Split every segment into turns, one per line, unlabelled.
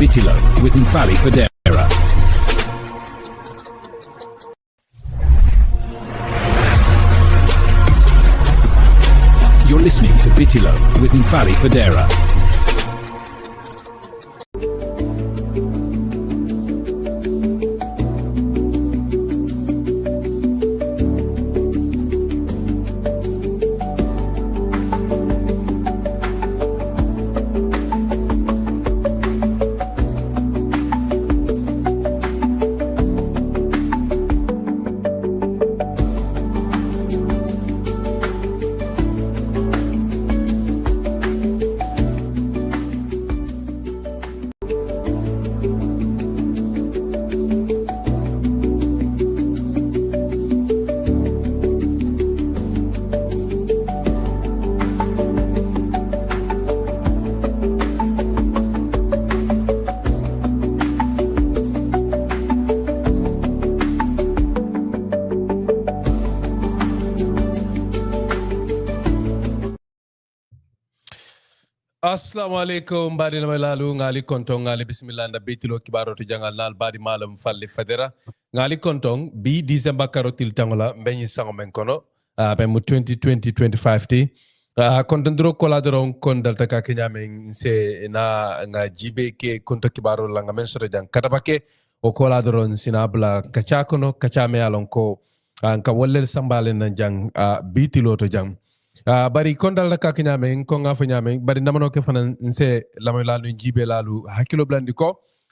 Bitilo with Mfali Federa. You're listening to Bitilo with Mfali Federa.
Assalamu alaikum badi na lalu ngali kontong ngali bismillah nda Bitilo kibaro to jangal nal badi malam falli federa ngali kontong bi December karotil tangola mbenyi sango men kono be mu 2020-25 ti konton dro kola dron kon dalta ka kenya men se na nga jibe ke konto kibaro la nga men soro jang katabake o kola dron sinabla kacha kono kacha me alon ko ka wollel sambale nan jang Bitilo to jang bari kondal la kak nyame ko nga fa nyame bari namano ke fanan nse lamay lalu jibe lalu hakilo blandi ko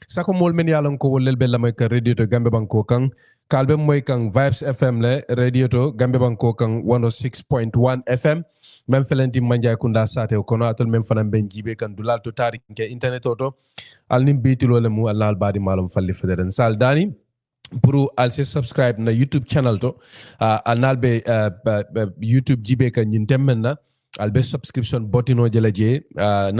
sako mol men yalon ko wollel be lamay ka radio to gambe banko kan kalbe moy kan vibes fm le radio to gambe banko kan 106.1 fm men felenti manja kunda sate ko no atol men fanan ben jibe kan dulal to tarik ke internet to alnim Bitilo le mu alal badi malum falli federen sal dani pour also subscribe na YouTube channel to analbe YouTube jibe ka nyintemmen na albe subscription button o jela je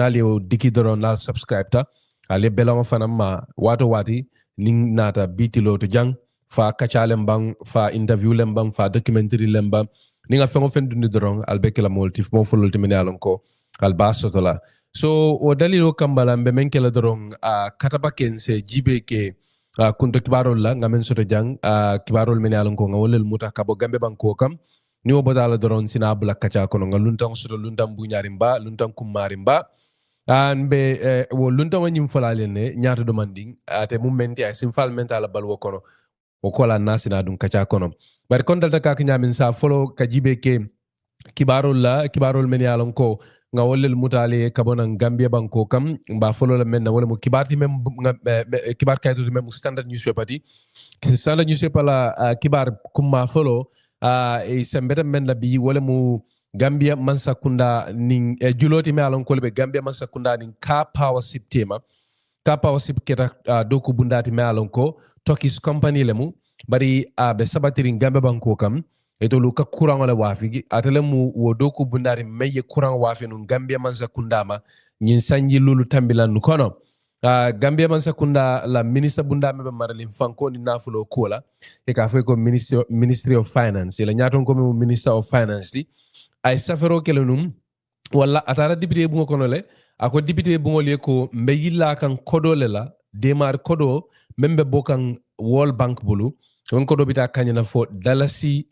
nali o diki doron na subscribe ta ale belama fanam ma wato wati ning nata Bitilo to jang fa kachalem bang fa interview lem bang fa documentary lem bang ninga fengo fendundi doron albe kala moltif mo folol timene alon ko alba sotola so o dalilo kambala mbe menkela doron kataba kense jibe ke kunto kibarol la ngamen soto jang kibarol men yalon ko ngawolel muta kabo gambe banko kam ni o bodala doron sina bula kacha kono ngaluntan soto luntam buñari mba luntam kummari mba anbe wo luntam nyim folale ne nyaata do manding ate mumenti ay simfal mental balwo kono o kola nasina dum kacha kono bar kon dalta ka nyamin sa follow ka jibe ke kibarol men yalon ko nga wollel mutale kabona Gambia banko kam mba follow la men wala mo kibarti mem kibar kayto mem standard newspaper ti standard newspaper la kibar kuma follow e sembeta men la bi wala mo Gambia mansakunda ning juloti me alon kolbe Gambia mansakunda ning ka power sip tema ka power sip keta doku bundati me alon ko Turkish company lemu bari be sabatiri Gambia banko kam eto luka kurang wala wafi atele mu wodoku bundari meye kurang wafi nun Gambia mansa kundama nyin sanji lulu tambilan nu kono Gambia mansa kunda la minister bundame be maralin fanko ni nafulo kola e ka fe ko ministry of finance la nyaton ko mu minister of finance di ay safero kelunum wala atara député bu kono le ako député bu ngol ko mbe yilla kan kodo le la demar kodo membe bokan World Bank bulu on kodo bita kanyana fo dalasi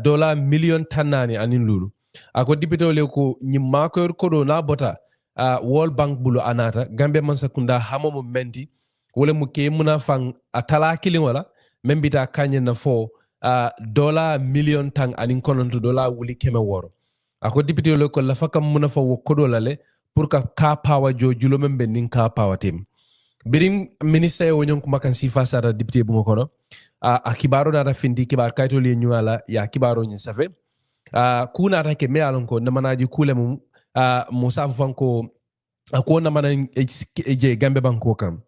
dollar million tanani anin lulu ako dipito le ko nyimma ko kodo na bota World Bank bulu anata Gambia mansa kunda hamo mo menti wala mu ke muna fang atala kilin wala membita kanyana fo dollar million tang anin kononto dollar wuli keme woro ako dipito le ko la fakam muna fo wo kodo lale pour ka power jo julo membe nin ka power team birim ministre wonyon kuma kan sifa sara député bu ngokono a kibaro na findi kibar kayto le nyuala ya kibaro nyin safe kuna ta ke me alon ko namanaji kulemu musa fanko ko namana je Gambe banko kam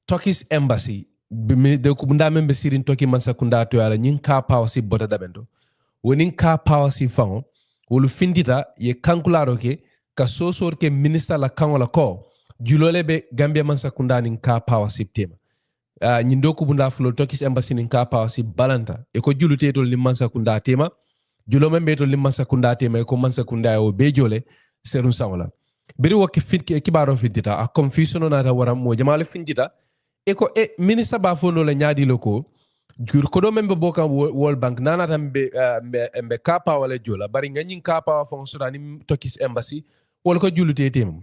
Turkish embassy de ko bunda membe sirin toki mansa kunda to ala nyin ka power si bota dabendo wonin ka power si fango wolu findita ye kankularo ke ka sosor ke minister la kangola ko julole be Gambia mansa kunda nin ka power sip tema nyindo ku bunda flo Turkish embassy nin ka power sip balanta e ko julute to lim mansa kunda tema julo membe to lim mansa kunda tema e ko mansa kunda o be jole serun sangola biri wakki fit kibaro fitita a confusion na ta waram mo jamale finjita eko minister ba fono la nyaadi loko jur ko do membe boka World Bank nana tambe mbe kapa wala jola bari ngani kapa fon sudani tokis embassy wala ko julute tem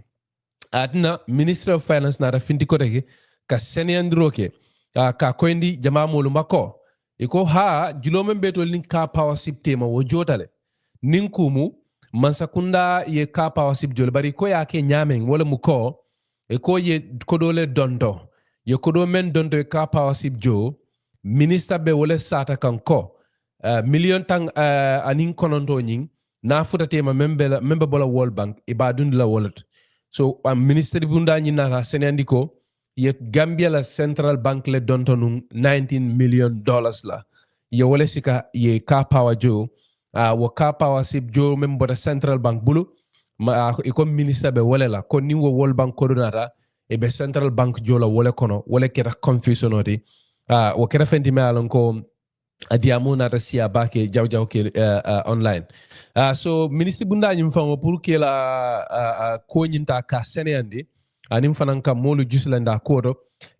adna minister of finance nata finti ko tege ka seniyandiro ke ka koyndi jama molu makko iko ha julo membe to link kapa wa siptema wo jotale ninkumu mansakunda ye kapa wa sip jol bari ko ya ke nyamen wala mu ko e ko ye kodole donto ye kodo men donto e kapa wa sip jo minister be wala sata kanko million tang anin kononto nyin na futatema membe bola World Bank ibadun la wallet so minister bunda nyin na senandi ko ye Gambia la Central Bank le donto nun $19 million la ye wala sika ye kapa wa jo wo kapa wa sip jo membo da Central Bank bulu iko minister be wala la ko ni wo World Bank coordinator e be Central Bank jo la wala kono wala keta confusion oti wo kera fendi me alon ko adiamu na ta siya bake jaw ke online so ministre bunda nyim fango pour que la ko nyinta ka seneyandi anim fanan kam molu juslanda kodo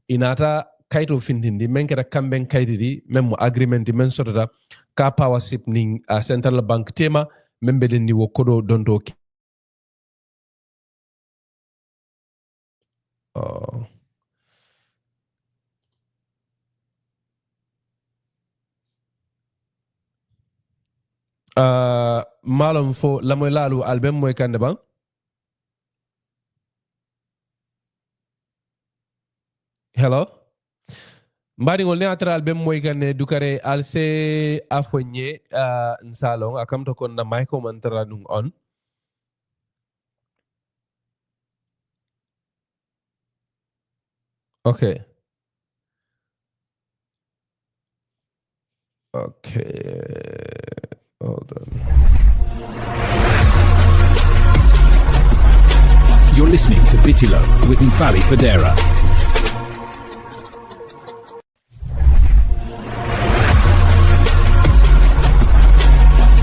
inata kayto findindi men kera kamben kaydidi même agreement men sotata ka power sip ning central bank tema membe den ni wo kodo dondo malum fo lamoy lalu album moy kande ba hello mbadi ngol ne atra album moy kande dukare alse afonye nsalon akam to kon na micro mantra nung on okay hold on.
You're listening to Bitilo with Mfali Federa.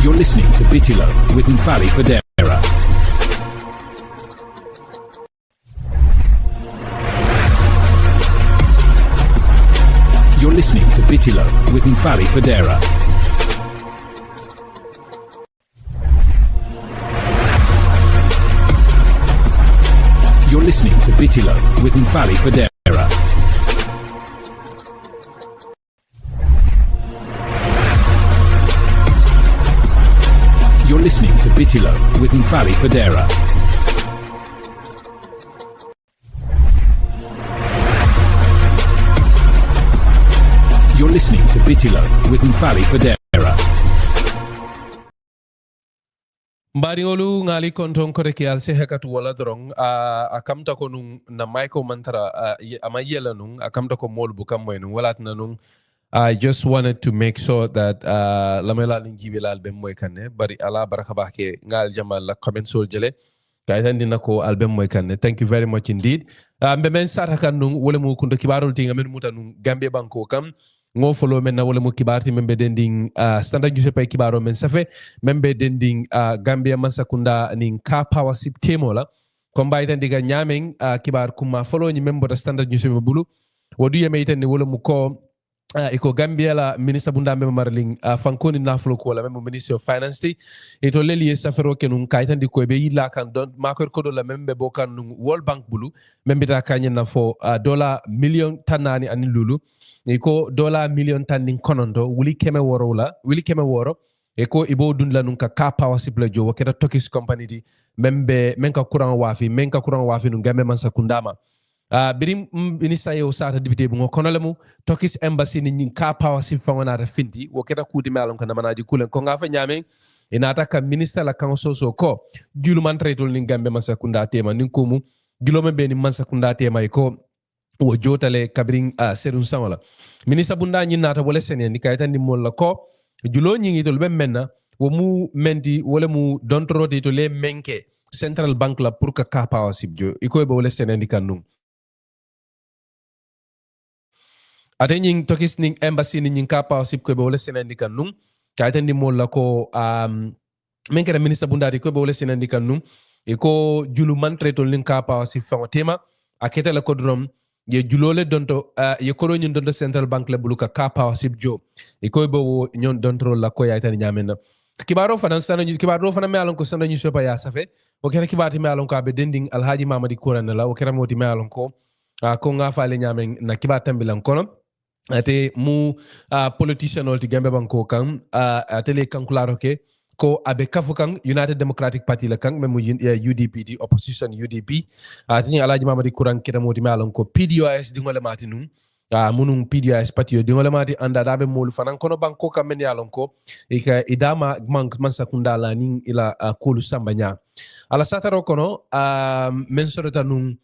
You're listening to Bitilo with Mfali Federa. You're listening to Bitilo with Mfali Federa. You're listening to Bitilo with Mfali Federa. You're listening to Bitilo with Mfali Federa. You're listening to Bitilo with Mfali Federa.
Mbariolu ngali konton koreki alse hekatu wala drong akamta ko nung na Michael Mantara ama yela nung akamta ko mol bukam moy nung wala na nung I just wanted to make sure that lamela lingibe la album moy kanne bari ala baraka bake ngal jamal la comment sol jele kaytan dina ko album moy kanne thank you very much indeed mbe men sata kan nung wala mu kundo kibarol tinga men muta nung Gambia banko kam ngo follow men na wala mo kibarti membe dending standard juice pay kibaro men safe membe dending Gambia Mansakunda ning ka power sip temola komba iten diga nyameng kibar kuma follow ni membo da standard juice bulu wodu yeme iten ni wala mu ko iko Gambia la minister bunda membe marling fankoni naflo ko la membe minister of finance ti ito leli safero kenun kaitan di ko be yilla kan don makor ko do la membe bokan World Bank bulu membe ta kanyen na fo dollar million tanani ani lulu iko dollar million tanning konondo wuli keme woro eko ibo dun la nun ka power siple jo waketa tokis company di membe menka kurang wafi nun gambe man sakundama birim minister yo sata dibite bu ngokonolemu tokis embassy ni nyin ka power sip fangona ta finti waketa kuti malon kana manaji kulen ko ngafa nyame inata ka minister la kanso so ko julu man tretol ni gambe man sakunda tema nin kumu gilome be ni man sakunda tema ko wo jotale kabirin serun sangola minister bunda nyi nata wala senen ni kaytan ni molla ko julo nyi tol be menna wo mu menti wala mu dontroti to le menke central bank la pour ka power sip jo iko be wala senen ni kanum ate nyi tokis ning embassy ni nyi ka power sip ko be wala senen ni kanum kaytan ni molla ko menke minister bunda ko be wala senen ni kanum iko julu mantre to linka pa si fango tema aketa la kodrom ye julole donto ye koro nyin donto central bank le buluka ka pa sip jo iko bo nyon donto la ko ya tan nyamena kibaro fanan sana kibaro fanan me alon ko sana nyu sopa ya safe o kera kibati me alon ko abe dending alhaji mamadi kuran la o kera moti me alon ko ko nga faale nyamen na kibatam bilan kono ate mu politician olti gambe banko kan atele kankularo ke ko abe kafu kan United Democratic Party la kan memu UDP di opposition UDP atini alaji mamadi kuran keta moti malon ko PDOS di ngole mati nun munun PDOS party di ngole mati anda dabe molu fanan kono banko kan men yalon ko idama man sakunda la nin ila kulu sambanya ala sataro kono men sorota nun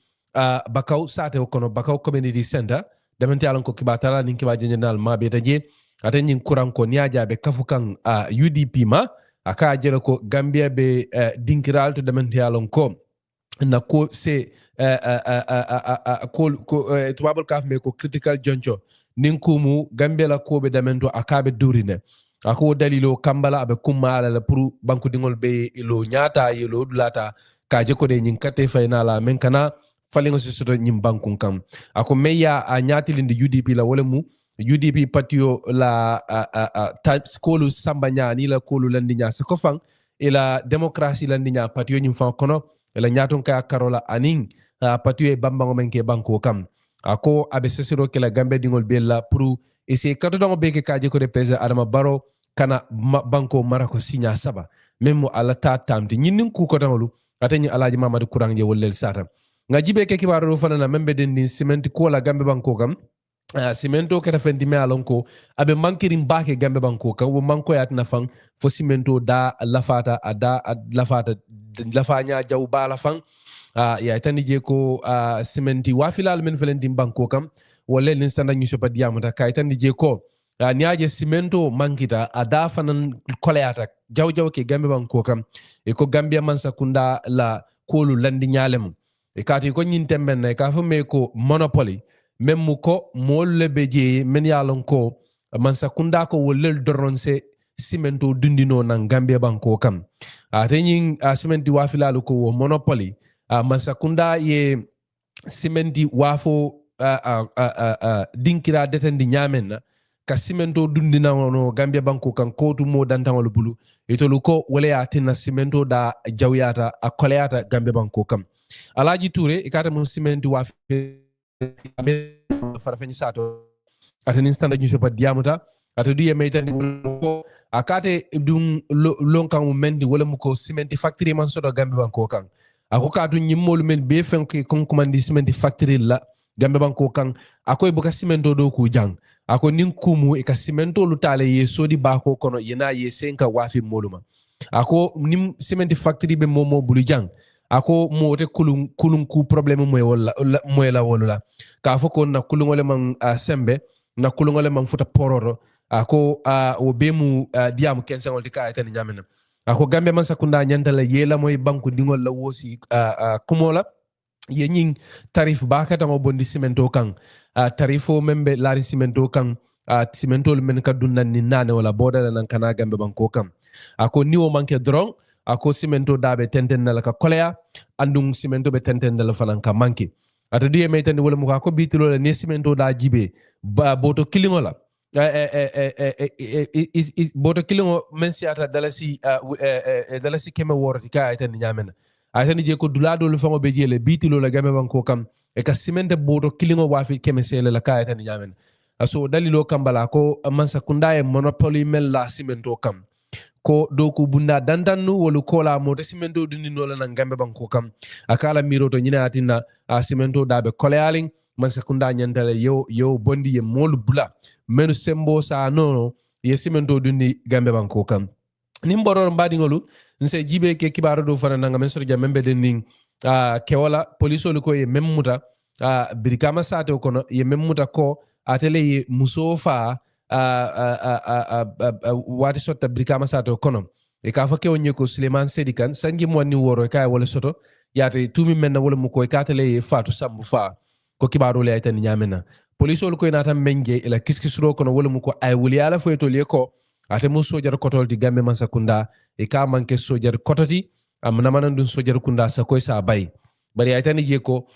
bakaw sate kono bakaw community center demente alon ko kibatala nin kiba jenal ma be daje aten nyin kuran ko niaja be kafukan UDP ma aka jere ko Gambia be dinkiral to demente alon ko na ko se ko tubabul kaf me ko critical juncture nin kumu Gambia la ko be demento akabe durine ako dalilo kambala abe kumma ala pour banku dingol be ilo nyata yelo dulata kaje ko de nyin kate faynala men kana falingo sisoto nyim bankun kam ako meya a nyatilinde UDP la wala mu UDP patio la types kolu sambanya ni la kolu landinya se ko fang ila demokrasi landinya patio nyim fan kono ila nyaton ka karola aning patio e bambango menke banko kam ako abe sesiro ke la gambe dingol bella pour ese kato dango beke kaje ko de pesa adama baro kana banko marako sinya saba memo ala ta tamti nyinin ku ko dangolu atani alaji mamadu kurang je wollel sata ngajibe ke kibaro fana na membe den din cement ko la gambe banko kam cemento keta fendi me alon ko abe mankirin bake gambe banko kam wo manko yat na fang fo cemento da lafata ada lafata lafanya jaw bala fang ya tani je ko cementi wafilal men felendi banko kam wolle nin sanda nyu sopa diamata kay tani je ko niaje cemento mankita ada fanan koleata jaw ke gambe banko kam e ko gambia man sakunda la kolu landi nyalem e kati ko nyin temben e ka fa me ko monopoly même ko molle beje men yalon ko man sakunda ko wollel doronse cemento dundino nan gambia banko kam atenyin cementi wafilalu ko monopoly man sakunda ye cementi wafo dinkira detendi nyamen ka cemento dundina no gambia banko kan kotu mo dantangol bulu etolu ko wala ya tinna cemento da jawyata a koleata gambia banko kam alaji touré ikata mo cementi wafi farafeni sato ata instant ñu sopa diamuta ata du yeme tan ko akate dum lonkan mu mendi wala mu ko cement factory man sodo gambe banko kan ako ka du nyimmol men be fenke kon commandi cement factory la gambe banko kan akoy buka cemento do ku jang ako nin kumu e ka cemento lu tale ye sodi bako kono yena ye senka wafi moluma ako nim cement factory be momo bulu jang ako mote kulun ku problème moy la wala ka foko na kulungole man sembe na kulungole man futa pororo ako o bemu diam kensangol di ka tan nyamena ako gambe man sakunda nyantala yela moy banku dingol la wosi kumola ye nying tarif ba ka tango bondi cemento kan tarifo membe lari cemento kan cemento men ka dunnan ni nane wala boda nan kana gambe banko kan ako niwo manke drong ako cemento dabe tenten nala ka kolea andung cemento be tenten nala fanan ka manki ata diye metande wala muka ko bitilo la ne cemento da jibe boto kilingo la boto kilingo men siata dalasi keme worti ka aytan nyamena aytan je ko dulado lu fango be jele bitilo la game banko kam e ka cemento boto kilingo wafi keme sele la ka aytan nyamena aso dalilo kambala ko mansa kundaye monopoly mel la cemento kam ko doku bunda dandannu wolu kola mota cemento dindi nola nan gambe banko kam akala miro to nyina atina cemento dabe kolealing man sekunda nyantale yo bondi ye molu bula menu sembo sa nono ye cemento dindi gambe banko kam nimboro mbadi ngolu nse jibe ke kibaro do fana nanga men sorja membe denning kewala police lu ko ye memmuta birikama sate kono ye memmuta ko atele ye musofa wati sotta brikama sato kono e ka fake onye ko Suleiman Sedikan sangi mo ni woro kay wala soto yate tumi men wala mu ko katale fatu sambu fa ko kibaro le aytan nyamena police ol ko nata menje ila kiskisro kono wala mu ko ay wuli ala fo to le ko ate mu sojar kotol di gambe man sakunda e ka manke sojar kototi namanan dun sojar kunda sa koy sa bay bari ay tani je ko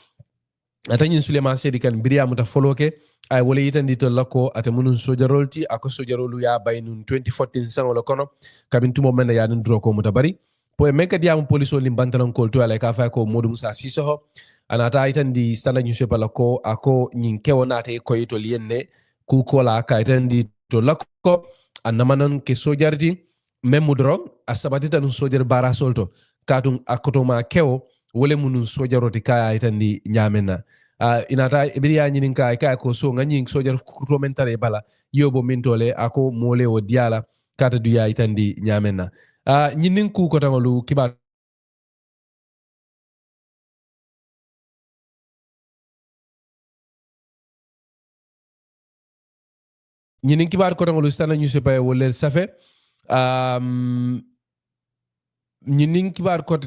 atanyin Suleiman Sedi kan biriya muta foloke ay wala yitandi to lako ate munun sojarolti ako sojarolu ya bay nun 2014 sango kono kabin tumo men ya nun dro ko muta bari po men ka diam police lim bantalan ko to ala ka fa ko modum musa sisoho anata yitandi stana newspaper lako ako nyin kewona te ko yito lienne ku kola ka yitandi to lako annamanan ke sojardi memudro asabatita nun sojar bara solto kadum akotoma kewo wole munun sojaroti kaya yitandi nyamena inata ibiriya nyinin ka ko so ngani sojar kuromentare bala yobo mintole ako mole o diala kata duya itandi nyamena nyinin ku ko tangolu kibar nyinin kibar ko tangolu stana newspaper wolel safe ñinin kibar ko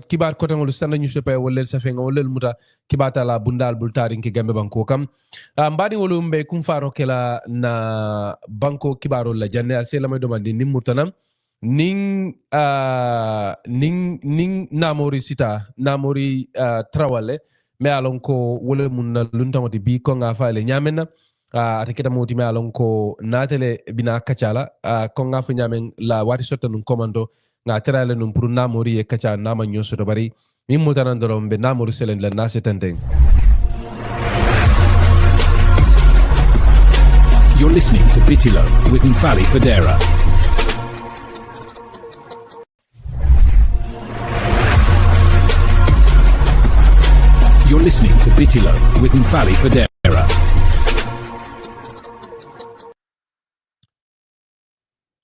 tangol standa newspaper wollel safenga wollel muta kibata la bundal bultarin ke gambe banko kam mbadi wolu mbe kum faro kela na banko kibaro la janne al sela may domandi nim mutanam ning namori sita namori trawale me alon ko wole mun na luntangoti bi ko nga faale nyamena ata kita moti me alon ko natele bina kacala ko nga fa nyamen la wati sotta nun komando nga terale num pour namori e kacha nama nyoso do bari min mutanan dorom be namori selen la nasetanden.
You're listening to Bitilo with Mfali Federa. You're listening to Bitilo with Mfali Federa.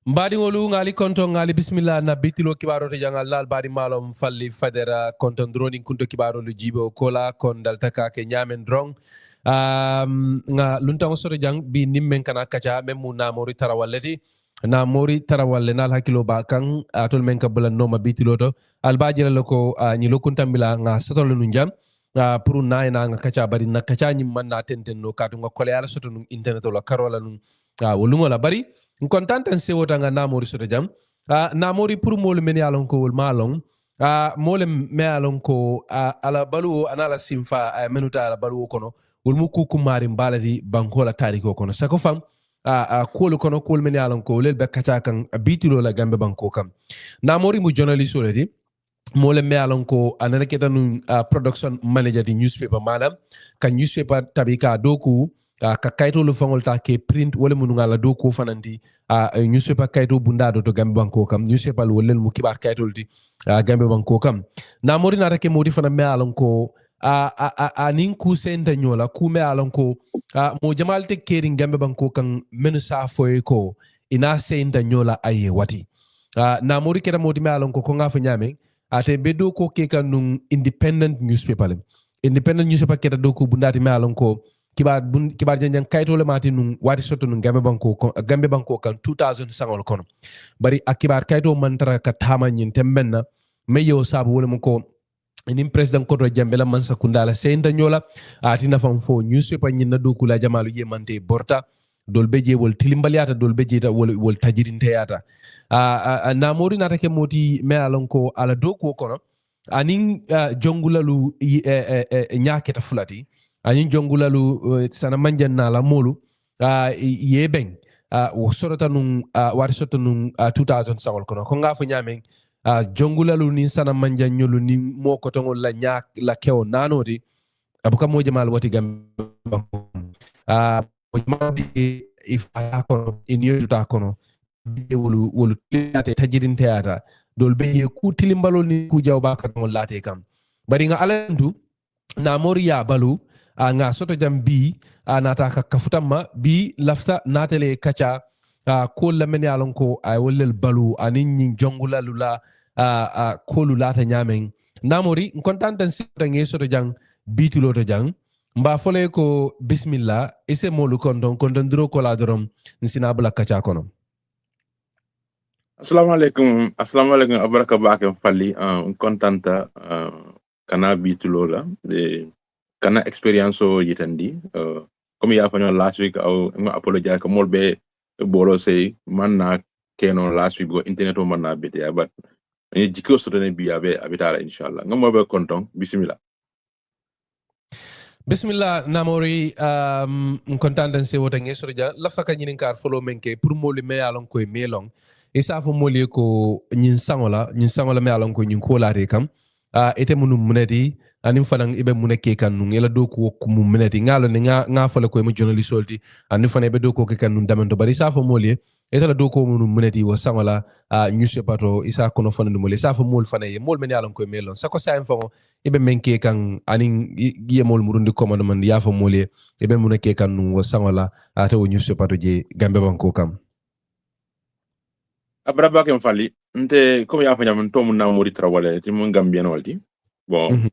Mbadi ngolu ngali konto ngali bismillah na Bitilo kibaro to jangal lal badi malom falli fadera konton droni kunto kibaro lu jibo kola kon dal taka ke nyamen drong nga luntango soto jang bi nimmen kana kacha memu namori tarawalleti namori tarawalle nal hakilo ba kan atol men ka bulan noma Bitilo to albajira lako ni lokuntambila nga sotol nu jam pour na nga kacha bari na kacha nyim man na tenten no katu nga kole ala soto nu internet la karola nu wolungo la bari kontantan sewota nga namori soto jam namori pour mol men yalon ko wol malon mole me yalon ko ala balu anala simfa menuta ala balu kono wol mu kuku mari balati bankola tariko kono sako fam kol kono kol men yalon ko lel be kacha kan Bitilo la gambe banko kam namori mu journalist oledi mole me alon ko anana ketanu production manager di newspaper manam ka newspaper tabika doku ka kayto lu fangol ta ke print wala munu ngala doku fananti newspaper kayto bundado to gambe banko kam newspaper wolel mu kibar kayto di gambe banko kam na mori na reke modi fana me alon ko nin ku senda nyola ku me alon ko mo jamal te kering gambe banko kan menu sa foy ko ina senda nyola aye wati na mori kera modi me alon ko nga fa nyame ate bedo ko ke kanun independent newspaper keta do ko bundati me alon ko kibar janjan kayto le mati nun wati soto nun gambe banko kan 2000 sangol kono bari akibar kayto mantara ka tamanyin tembenna meyo sabu wala ko inin president koto jambela mansa kundala senda nyola atina fam fo newspaper nyinna do kula jamalu yemante borta dolbe je wol tilimbaliata dolbe je wol tajirinteyata namori natake moti me alon ko ala do ko kono anin jongulalu nyaketa fulati anin jongulalu Sanna Manjang na la molu yebeng wo sorota nun wari soto nun 2000 sangol kono ko nga fo nyamen jongulalu ni Sanna Manjang nyolu ni mo ko tongol la nyak la kew nanoti abuka mo jamal wati gam madi ifa kono inyota kono wolu tilate tajirin teata dol be ku tilimbalo ni ku jawba ka tongol late kam bari nga alantu na moriya balu nga soto jam bi nata ka kafutamma bi lafta natele kacha ko lamene alon ko ay wollel balu anin nyin jongula lula ko lulata nyamen namori kontantan sita nge soto jang Bitilo to jang mba fole ko bismillah ise molu kondon dro ko la dorom nsina bula kacha kono.
Assalamu alaikum abaraka bake falli contenta kana Bitilo la de kana experience o yitandi comme ya fanyo last week au apologize ko molbe bolo say man na keno last week go internet o man na bit ya but ni jikko so tane bi abe abitala inshallah ngam be konton bismillah.
Bismillah Namory kontantan se wota ngesorja la faka nyinin kar follow menke pour moli me alon koy melong isa fo moli ko nyin sangola me alon ko nyin ko laare kam ete munum muneti anim fanan ibe muneke kan nun ela do ko ko mum muneti ngalo ne nga fole ko mo journalist solti anim fanan ibe do ko ke kan nun damento bari isa fo moli ete la do ko munum muneti wo sangola newspaper to isa kono fanan moli isa fo mol fanan mol men alon koy melong sako sa info ibe menke kan anin yemol murundi commandement ya fa mole ibe muneke kan nun wo sangola ate wo newspaper to je gambe banko kam
abraba kem fali nte comme ya fanya to mun Namory Traoré ti mun gambien walti bon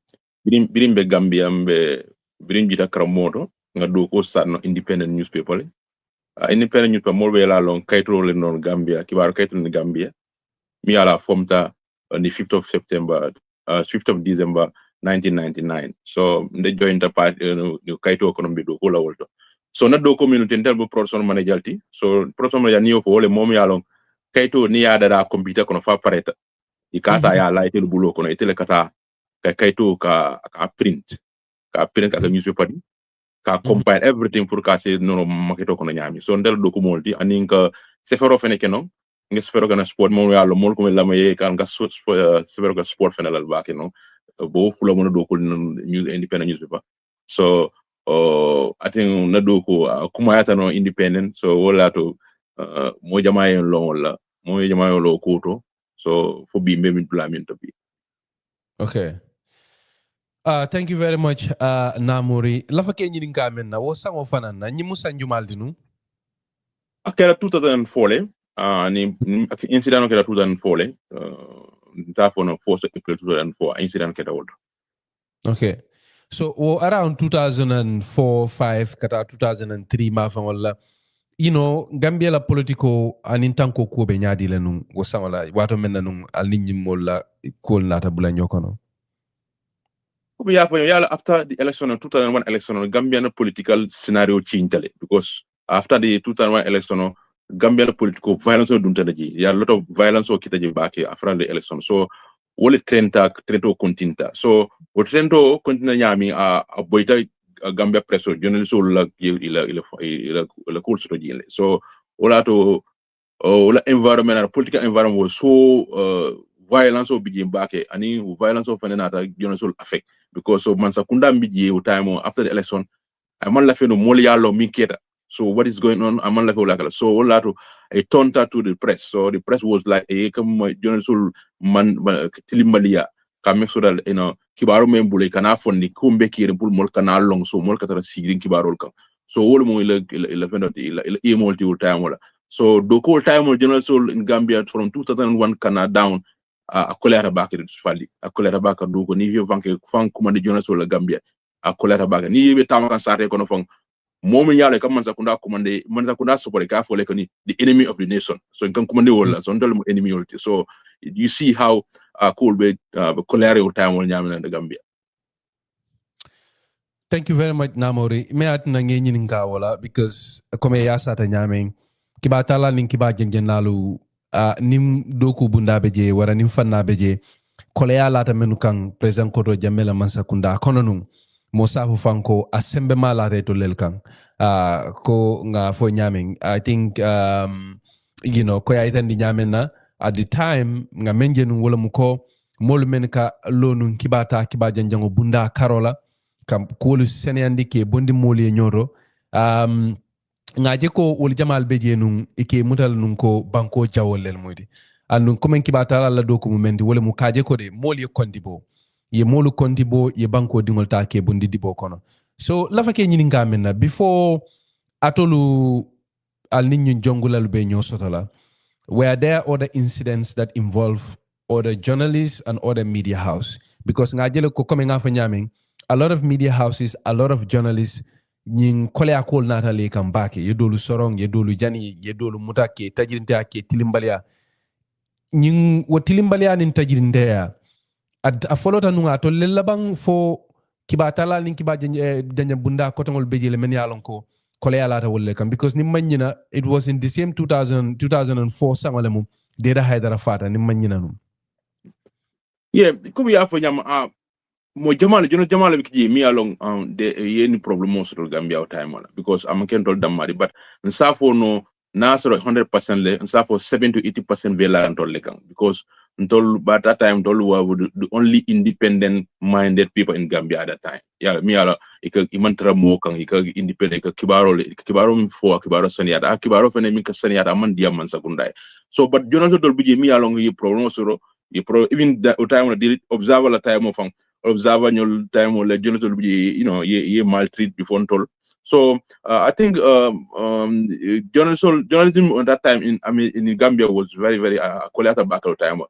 birim be gambia be birim jita kramoto nga do ko sarno independent newspaper independent newspaper mo be la long kayto le non gambia kibar kayto ni gambia mi ala fomta on the 5th of September 5th of December 1999 so nde jointa party no kayto ko no be do ko la wolto so na do community intel bo person manajalti so person manager ni fo le mom ya long kayto ni ya dara computer kono fa pareta ikata ya la itelu bulo kono itele kata kayto ka print ka newspaper ka combine everything pour ka se no maketo kono nyami so ndel do ko molti anin ka sefero fene kenon nge sefero kana sport mo ya lo mol ko la maye kan ga sefero ka sport fene la ba kenon bo fulo mo do ko news independent newspaper so atin na do ko kuma yata no independent so wala to mo jamayen lo wala mo jamayen lo koto so fo bi mbemi blamin to bi
okay thank you very much Namory lafa ke nyini ngamen na wo sango fanan na nyi musa njumaldinu
akela 2004 ni incident kela 2004 ta fono 4 April 2004 incident kela woldo
okay so around 2004 5 kata 2003 ma fa wala you know Gambia la politico anin tanko ko be nyaadi le nun wo sangola wato men nun al nit molla ko nata bula nyokono
ko ya fa yala after the election of 2001 election Gambian political scenario changed because after the 2001 election Gambian political violence dum tanaji ya lot of violence o kitaji baake after the election so wole trento continta so o trento continta nyami a boyta Gambia presso journalist la ila course to jile so wala to wala environment political environment was so violence o bigi baake ani violence o fanenata journalist affect because so man sakunda mbiji o time after the election aman la feno mol yallo mi keta so what is going on aman la like so wala to a tonta to the press so the press was like a come journalist man tilimbalia ka make sure that kibaro membule kana fonni kumbe kire bul mol kana long so mol katara sigrin kibarol kan so wol mo ila feno ila multi time wala so the whole time journalist in Gambia from 2001 kana down a kolera back fali a kolera back do ko ni vi vanke fan kuma de journalist la Gambia a kolera back ni be tam kan sate kono fon momi yale kam man sakunda commande man sakunda support ka fo le ko ni the enemy of the nation so kan commande wala so ndol mo enemy wala so you see how cool be kolera o time wala nyamna de Gambia.
Thank you very much Namory me atna ngeni nga wala because comme ya sata nyameng kiba tala nin kiba jengenalu nim doku bunda beje wara nim fanna beje koleya lata menu kan president koto jamela mansakunda kononun mo safu fanko asembe mala reto lel kan ko nga fo nyaming I think you know ko ya itandi nyamen na at the time nga menjenu wala muko mol men ka lonun kibata kiba janjango bunda karola kam ko seneyandi ke bondi moli nyoro ngaje ko wol jamal beje nun ike mutal nun ko banko jawolel moyde andun komen kibata alla do ko mumendi wala mu kaje ko de moli kondibo ye molu kondibo ye banko dingol ta ke bondi dibo kono so lafa ke nyini ngamen na before atolu al ninyu jongulal be nyo sotola were there other incidents that involve other journalists and other media house because ngaje ko komen ngafa nyaming a lot of media houses a lot of journalists nyin kole akol nata le kam bake ye dolu sorong ye dolu jani ye dolu mutake tajirinte ake tilimbalia nyin wo tilimbalia nin tajirinte ya a folota nunga to lelabang fo kibatala nin kiba janya bunda kotongol bejele men yalon ko kole alata wolle kam because ni manyina it was in the same 2004 sangolemu deda haidara fata ni manyina num
Yeah, kubi ya fo nyam mo jamale bikiji mi along de yeni problem mo so Gambia time on because I'm can told damari but nsafo no na so 100% le nsafo 7 to 80% vela antol le kan because ntol by that time tol wa the only independent minded people in Gambia at that time yeah mi ala imantra mo kan independent kibaro mi fo kibaro saniada kibaro fene mi ka saniada man diam sakundai so but jonathan tol biji mi along yi problem so even the time did observe la time of observer nyol time or like Jonathan ye maltreat before told. So I think journalism at that time in Gambia was very very kolata bakal time.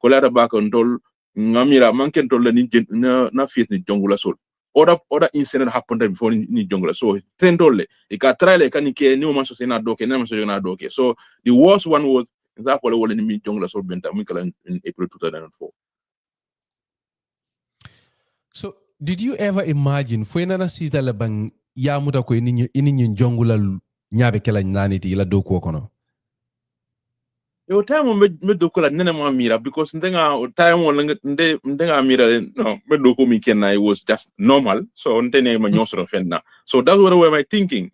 Kolata bakal told ngamira manken told na face ni jongula sol. Other incident happened before ni jongula. So ten told e ka try le kanike ni man so na doke na man so na doke. So the worst one was that wala ni jongula sol benta in April 2004.
So, did you ever imagine fwenana sita la bang ya muta ko ini njongula nyabe kela naniti ila doku kono?
Yo time me doko la nene mo mira because ndenga time ndenga mira no me doko mi kenna it was just normal so ndene ma nyosro fenna so that's what were my thinking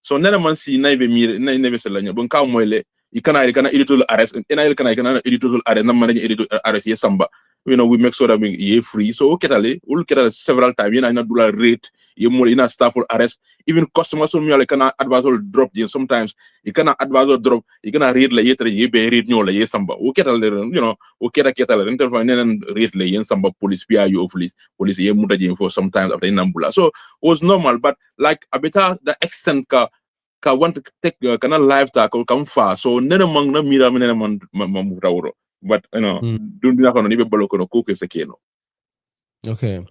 so nene man si naibe mira naibe selanya bon ka moyle ikana editor arrest ikana editor arrest na man editor arrest ye samba we make sure that we free so ketale several times na dula rate ye mo ina staff arrest even customers so mi kana advance drop sometimes you cannot advise drop you cannot read la yetre ye be read no la ye samba o ketal o keta la inter nenen read la yen samba police pia you police ye muta je for sometimes after inambula so it was normal but like abeta the extent ka want to take kana live tackle come far so nene mang na mira nene man muta woro but don't be kono ni be bolo kono ko ke sekeno.
Okay.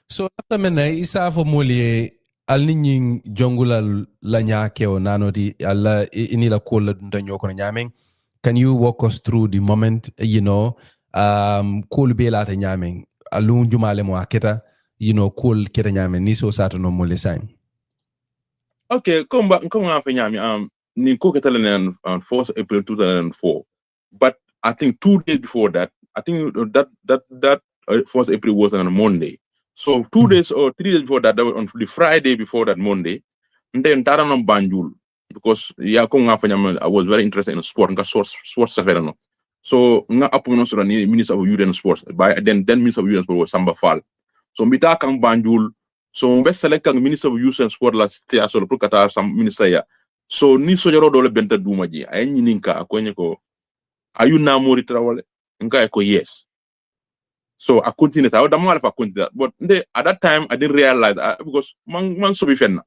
So after mena isa fo molie al nini jongula la nyake o nanoti alla ini la kola dunda nyoko na nyameng. Can you walk us through the moment cool be la ta nyameng alun jumale mo aketa cool keta nyameng ni so sato no mole sang.
Okay, come after nyami ni ko ketalen on 4th April 2004 but I think 2 days before that I think that 4th April was on a Monday so 2 days or 3 days before that was on the Friday before that Monday and then taran on Banjul because ya ko after nyami I was very interested in sport nga sports saferano so nga apuno so ni minister of youth and sports by then minister of youth and sports was Samba Fall so mbita kan Banjul so mbe select ang minister of youth and sport la stia so pour kata sam minister ya so ni sojoro dole benta duma ji ay nyininka akonye ko ayu Namory trawale nka ko yes so I continue ta dama fa continue but at that time I didn't realize because man so be fenna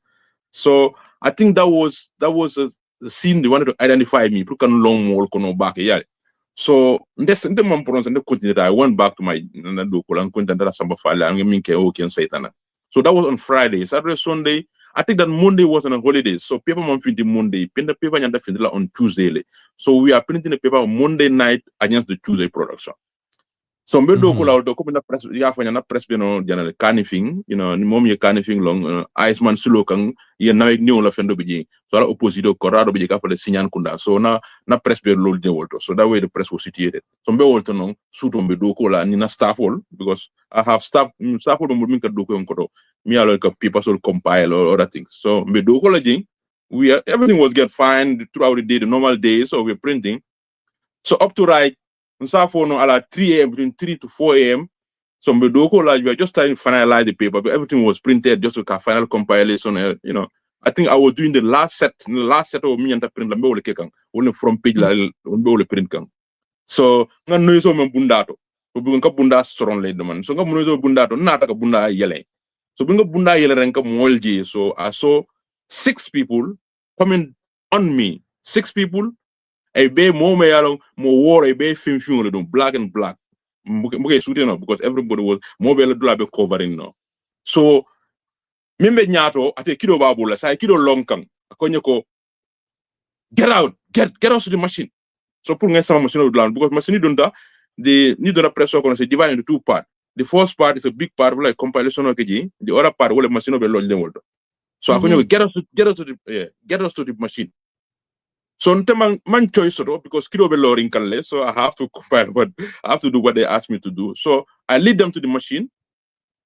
so I think that was the scene they wanted to identify me pour kan long mol kono back ya so nde man prononce nde continue I went back to my do ko lan continue da Samba Fall am minke o ken saytana. So that was on Friday. Saturday, Sunday. I think that Monday was on a holiday. So paper man printing Monday. Pen the paper nyanda printing on Tuesday. So we are printing the paper on Monday night against the Tuesday production. So mbe do ko law do ko na press ya fa na press beno janale canifing ni mom ye canifing long Iceman sulo kan ye nawek new la fendo biji so la opposite corrado biji ka fa le signan kunda so na press be lol de wolto so that way the press was situated so mbe wolto non suto mbe do ko la ni na staff all because I have staff all mo min ka do ko on mi alo ka people so compile or other things so mbe do ko la jing everything was get fine throughout the day the normal day so we're printing so up to right Nsafo at 3 a.m. between 3 to 4 a.m. So we were just trying to finalize the paper, but everything was printed just to final compilation. I think I was doing the last set of me and the print only from page print. So nga noiso men bundato. So bi nga bunda strong le man. So nga noiso bundato na ta bunda yele. So bi nga bunda yele ren ka molji. So I saw 6 people coming on me. 6 people a be mo me yalong mo war a be film le black and black mbuke shooting no because everybody was mo be la be covering no so mimbe nyato ate kido babula sai kido longkang akonye ko get out to the machine so pour ngai sama machine down because machine donda the ni dona pressure kono se divide into 2 parts. The first part is a big part like compilation of keji the other part will machine be lodge dem woldo so akonye ko get us to the machine. So man choice because kido be loring kanle, so I have to compile what I have to do what they ask me to do. So I lead them to the machine.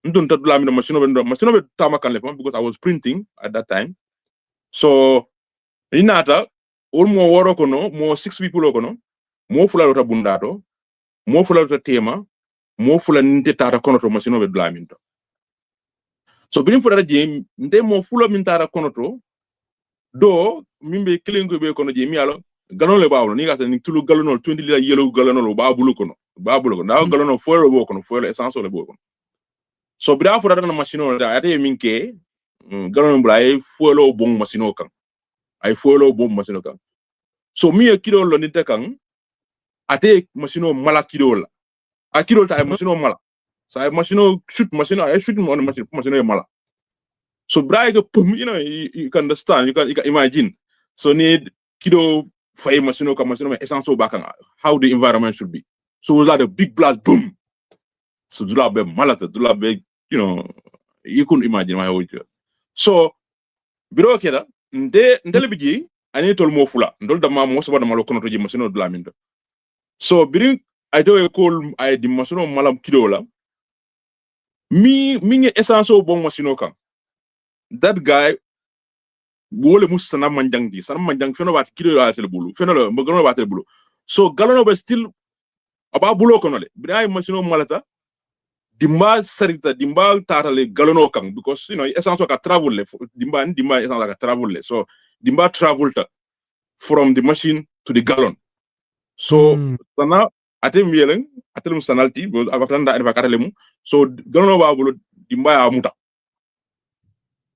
Ndunta dula mi machine be tama kanle because I was printing at that time. So inata all mo woro kono, mo 6 people kono, mo fula lota bundato, mo fula lota tema, mo fula ninte tata kono to machine be dula minto. So birin fula je nte mo fula min tata kono to do mimbe kilingo be kono je mi alo galon le bawlo ni gata ni tulu galonol 20 liter yellow galonol babulu kono na galonol foilo bo kono foilo essence le bo kono so bida fura na machine da ate minke galonol bla ay foilo bon machine kan ay foilo bon machine kan so mi e kido lo ninte kan ate machine mala kido la a kido ta ay machine mala so ay machine shoot machine ay shoot on machine mala so bra you can understand you can imagine so need kido fire machine essence back how the environment should be. So like a big blast boom. So do be malata, do be you couldn't imagine my whole. So biro keda ndele biji ani tol mo fula ndol da ma mo so da malo kono to ji machine do la mindo. So birin I do a call I di machine malam kido la mi nge essence bon machine kan. That guy wole mus Sanna Manjang di Sanna Manjang feno wat kido ya tele bulu feno lo mbogono wat tele bulu so galono be still aba bulo kono le binay machine malata dimba sarita dimba tatale galono kan because essence ka travel le dimba essence ka travel le so dimba travel ta from the machine to the gallon so sana atem yelen atem sanalti bo abatanda en vakatale mu so galono ba bulo dimba ya muta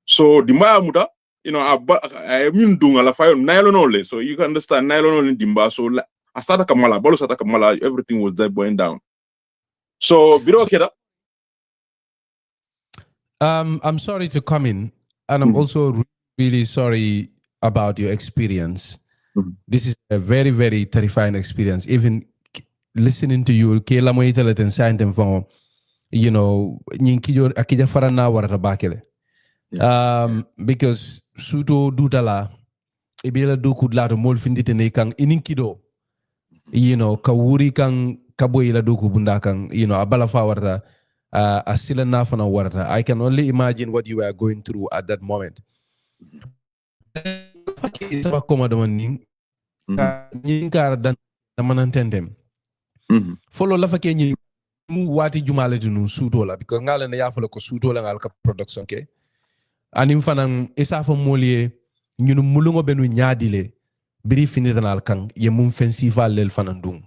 so dimba ya muta I mean doing la fire nylon only, so you can understand nylon only dimba. So I started kamala, bolo started kamala, everything was there going down. So biro keda.
I'm sorry to come in, and I'm also really sorry about your experience. This is a very, very terrifying experience. Even listening to you, kela mo italet and sign them for, nyinkijo akija farana warata bakele. Because suto dutala ibela do kudlato mol findite ne kang ininkido ka wuri kang kaboyila do kubunda kang abala fa warta asila nafana warta. I can only imagine what you were going through at that moment. Follow lafa ke mu wati jumale dunu suto la because ngala na ya follow ko suto la ngal ka production ke anim fanan isafa molie ñunu mulungo benu ñaadile biri finitanal kan ye mum fensival lel fanan dum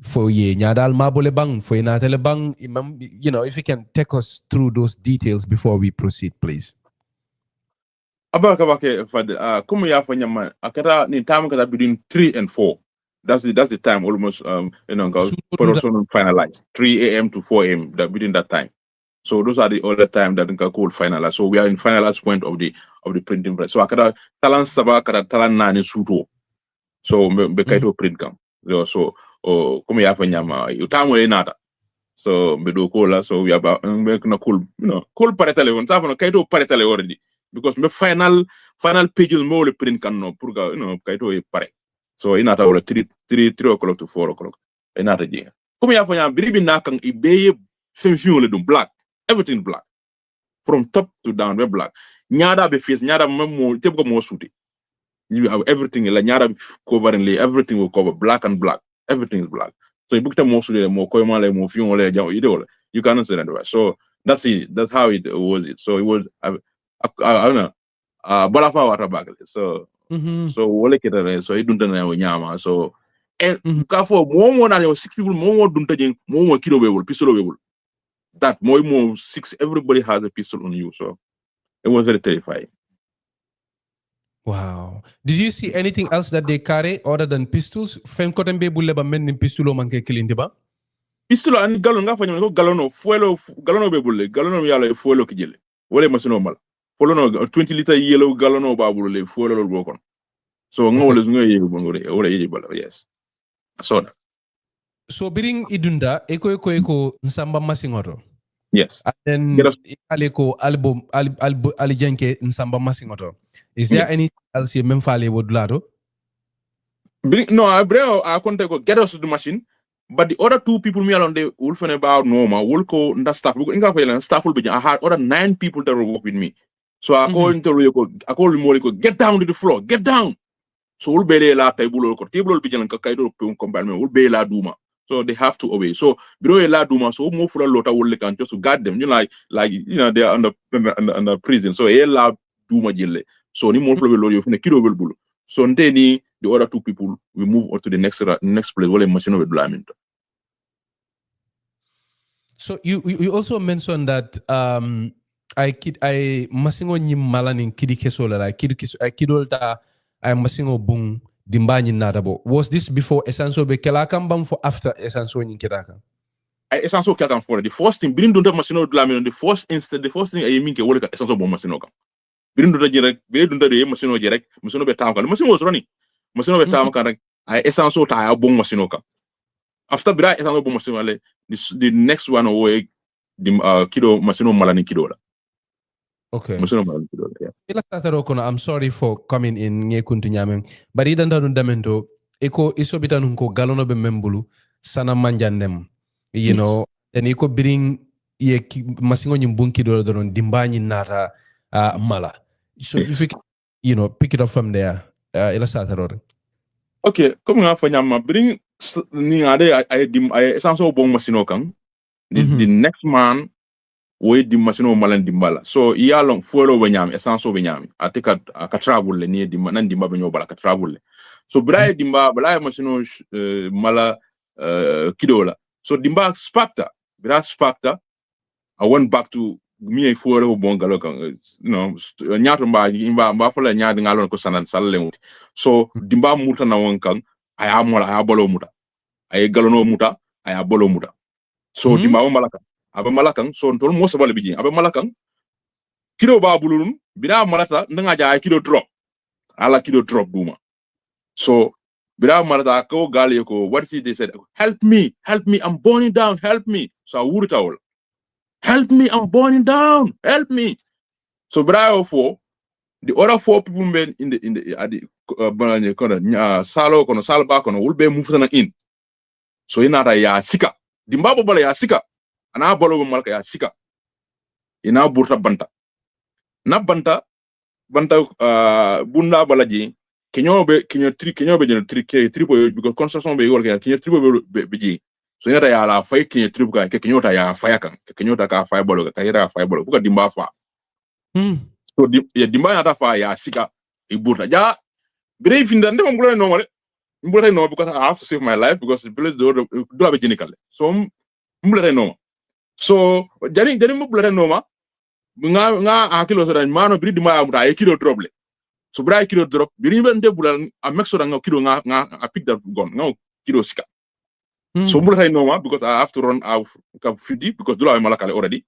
fo ye ñaadal mabole bang fo natele bang imam if you can take us through those details before we proceed please.
Abaka bake fadil kuma ya fanya man akata ni time kata between 3 and 4 that's the time almost production finalized 3 a.m. to 4 a.m. Within that time. So those are the other time that we call finalized. So we are in finalized point of the printing press. So akada talan saba kada talan nani suto. So be kaito print kam. So kuma ya fanya ma utamu nada. So be do kola so we about we na cool cool paretale on tafa no kaito paretale already because me final pages mo le print kan no pour ga kaito e pare. So inata wala 3 o'clock to 4 o'clock. Inata je. Kuma ya fanya biribi nakang ibeye fenfion le dum black. Everything black. From top to down, we're black. Nyada be face, nyada mo tebo mo suti. You have everything, like nyada covering, everything will cover black and black. Everything is black. So you book them more suti, more koima, more fion, you can understand that. So that's it. That's how it was. So it was. I don't know. Balafa water bag. So so wole kita so it don't know nyama. So and kafo mo na 6 people mo dunta jeng mo kilo be pistol be. That more 6 everybody has a pistol on you, so it was very terrifying.
Wow. Did you see anything else that they carry other than pistols? Fen koten be bulle ba men pistulo manke kilindi ba?
Pistola ani galon nga fanyo ko galono galono be bulle galono yala fuelo kijele. Wole masino mal. Fuelo no 20 liter yellow galono ba bulle fuelo lo bokon. So ngole zunga yego bongore wole yego bala yes. So
biring idunda eko nsamba masingoto.
Yes.
And then aleko album alijanke nsamba masingoto. Is there anything else you memfale wodulado?
I contact go get us to the machine. But the other 2 people me alone they will find about normal will go in that staff because in staff will be I had other 9 people that will work with me. So I call I call Mory get down to the floor, get down. So we'll be la table will be jalan kaido compartment will be la duma. So they have to obey. So below la duma so move for a lot of will can just to guard them. You know, like they are under prison. So la duma jille. So ni move for you from the kilo will bull. So the other 2 people we move on to the next place where machine will blame.
So you also mentioned that I masingo nyim malanin kidi kesola la kidolta I masingo bung dimbanyi nadabo. Was this before Esanso be kelakam bam for after Esanso nyin kiraka?
Esanso kelakam for the first thing birin dunda masino dlamino the first thing I mean ke wole ka Esanso bom masino kam. Birin dunda jerek birin dunda de masino jerek masino be tam kan masino was running. Masino be tam kan rek I Esanso ta ya bom masino kam. After bira Esanso bom masino ale the next one away the kido masino malani kido la.
Okay.
Masino malani kido la.
Yeah. I'm sorry for coming in nge kuntinyameng. But idanda ndamento eko isobita nunko galono be membulu Sanna Manjang you know and iko biring ye masingo nyimbunki do don dimbanyi nata mala. So if you can, pick it up from there. Ila satarore.
Okay, comme nga fa nyama bring ni ngade ay Esanso bong masino kan. The next man we di masino malan dimbala. So iya long fuelo benyami Esanso benyami. Ate ka travel le ni di nan dimba benyo bala ka travel le. So brae dimba bala masino mala kidola. So dimba spakta. Bra spakta I went back to me fuelo bongalo kan nyato mba fola nyaade ngalon ko sanan salle. So dimba muta na won kan aya bolo muta. Ay galono muta aya bolo muta. So dimba o malaka aba malakan so tol mo sabale biji aba malakan kido ba bulurun bida malata nga ja kido drop ala kido drop duma. So bida malata ko gali ko what they said help me I'm burning down help me. So wuri tawol help me I'm burning down help me. So bida for the other 4 people men in the at the salo ba kono will be moved in. So inata ya sika dimba bala ya sika ana bolo malaka ya sika ina burta banta na banta bunda balaji kenyo be tripo because construction be yol kenyo tripo be ji so ina ya la fay kenyo tripo kan kenyo ta ya faya kan kenyo ta ka fay bolo ka ira fay bolo buka dimba fa so dimba na ta fa ya sika e burta ja bire finda ndem ngula no male mbula no because I have to save my life because the place do be genikal so mbula no. So jani mbula no nga akilo so dan mano biri dima amuta e kilo drop le so bra kilo drop biri bende bulan a make sure nga kilo nga a pick that gun nga kilo sika so mbula no because I have to run out ka fidi because dula malakale already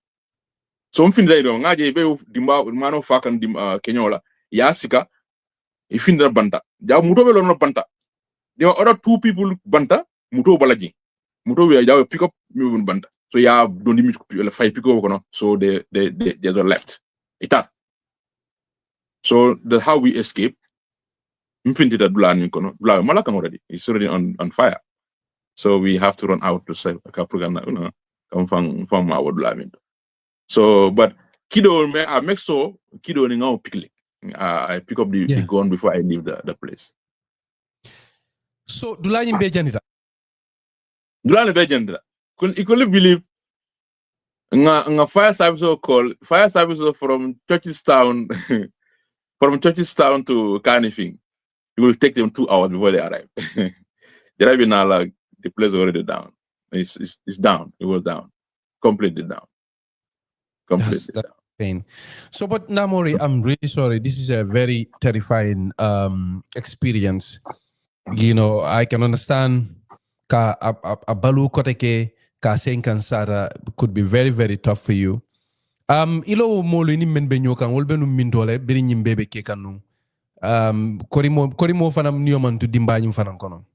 so mfindi do nga je be dimba mano fakan dim kenyola ya sika e finda banta ja muto be lono banta there are other 2 people banta muto balaji muto we ja pick up mi banta. So yeah, don't limit the 5 people, so they left. So that's how we escape. Infinity that Malakan already. It's already on fire. So we have to run out to save a couple come from our blaming. So but Kido I make so Kido now pick I pick up the gun before I leave the place.
So Dulani Bejanita.
Dulani Bejanita. Couldn't believe nga fire service from Churchilltown to Carnifing. It will take them 2 hours before they arrive. They arrive now like the place already down. It's down. It was down. Completely down. That's down.
Pain. So but Namory, I'm really sorry. This is a very terrifying experience. I can understand ka a balu koteke ka senkan sara could be very, very tough for you. Ilo molo ni men benyo kan wolbe num mindole biri nyimbe be ke kanu. Korimo fanam nioman to dimba nyim fanan kono.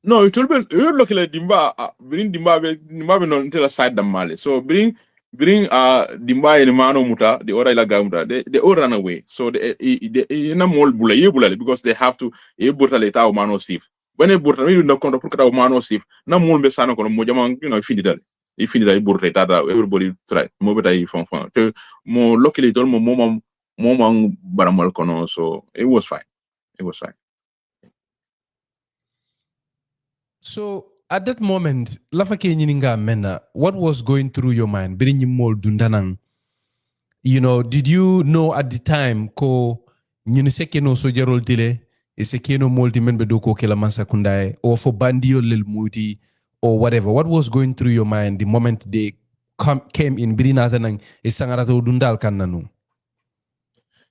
No, it will be you look like dimba bring dimba be no until side the male. So bring bring Dimba and Mano Muta, the other Ilagamda, they all run away. So they in a mall bullet because they have to a butaleta Mano Sif. When a butal you know control Mano Sif, no more Besano Mojamang, you know, if you need burreta, everybody try. Mobile from fun. More luckily, don't more Baramal Kono, so it was fine. It was fine.
So at that moment, lafake nyininga mena, what was going through your mind? Birinyi mol dundanang. You know, did you know at the time ko nyiniseke no sojerol dile eseke no molti men be doko kela masa kundae or for bandio lil muti or whatever? What was going through your mind the moment they came in birina tanang isangarato dundal kananu?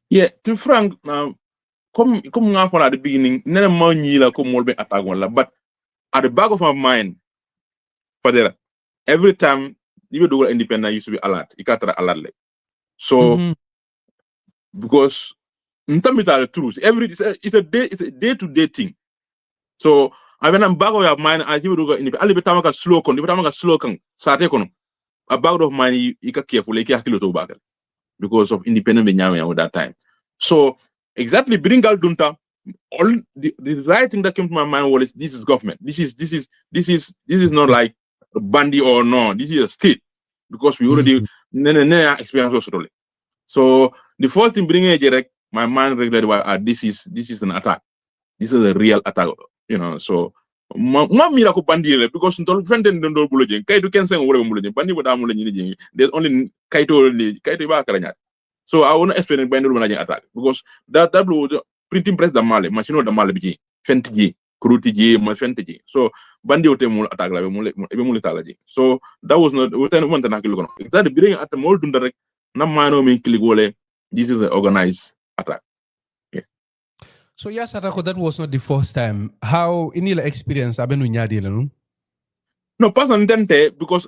Yeah, to Frank, come at the beginning, none of money la come molbe attack one, but at the back of my mind, Fadera, every time you do independent, used to be alert. You can't alert. So because the truth, it's a day-to-day thing. So I when I'm back of your mind, I you do independent. I'll be slow con, start con. A back of mind, you can careful, you can't kill back because of independent Benyamia at that time. So exactly, bring al dunta. All the right thing that came to my mind was this is government. This is not like a bandy or no. This is a state because we already experience also. So the first thing bringing direct my mind regularly was this is an attack. This is a real attack. You know. So miracle bandi because don't friend don't do bulletin. Kaito can say whatever bulletin. Bandi without bulletin. There's only kaito ba karanya. So I want to explain bandi bulletin attack because that blew printing press the male, machine the male biji, fentiji, crutiji, my fentiji. So bandi wote mul attack la be so that was not we ten want to nakilo. Exactly beginning at the mold direct na mano min kiligole. This is an organized attack. Yeah.
So yes, Atako, that was not the first time. How in your experience abenu nyadi lanu?
No, person didn't because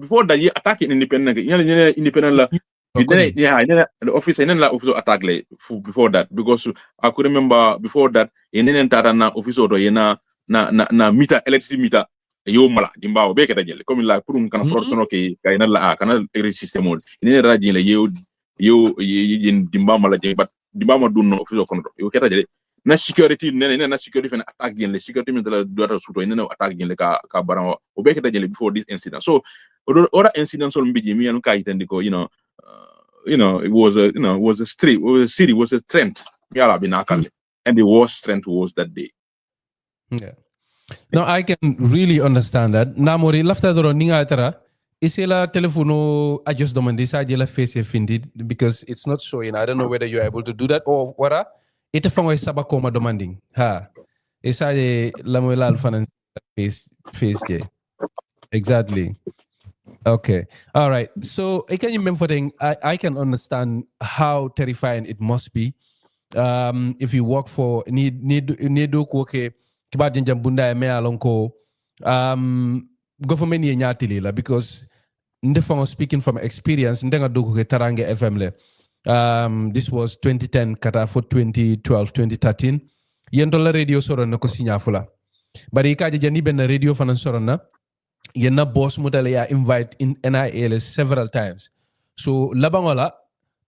before that year attacking independent, independent la. The office and then la office attack like before that because I could remember before that in then na office or na meter electricity meter yo mala dimba o beke dajel comme la pour kana force no ke kayna la kana system on in ra jin la yo yin dimba mala je but dimba ma dun office o kono yo keta jele na security na security fen attack gen le security min la do suto in attack gen le ka baran o beke dajel before this incident so other incidents on mbiji mi an kayitandi ko it was a street, it was a city, it was a trend. And the worst trend was that day.
Yeah. No, I can really understand that. Namory, lafta doro ninga atara. Isela telefono adjust domandi sa jela face findid because it's not showing. I don't know whether you're able to do that or what. Ita fango isaba koma demanding. Ha. Isa je lamoela alfanan face je. Exactly. Okay. All right. So I can remember I can understand how terrifying it must be. If you work for need okay kibajen jambunda me alonko government ye nyatili la because ndefang speaking from experience ndenga doku ke tarange FM le. This was 2010 kata for 2012 2013 yendola radio soro na ko signafula bari kaje jani ben radio fanan soro na yenna boss model ya invite in NIL several times. So labangola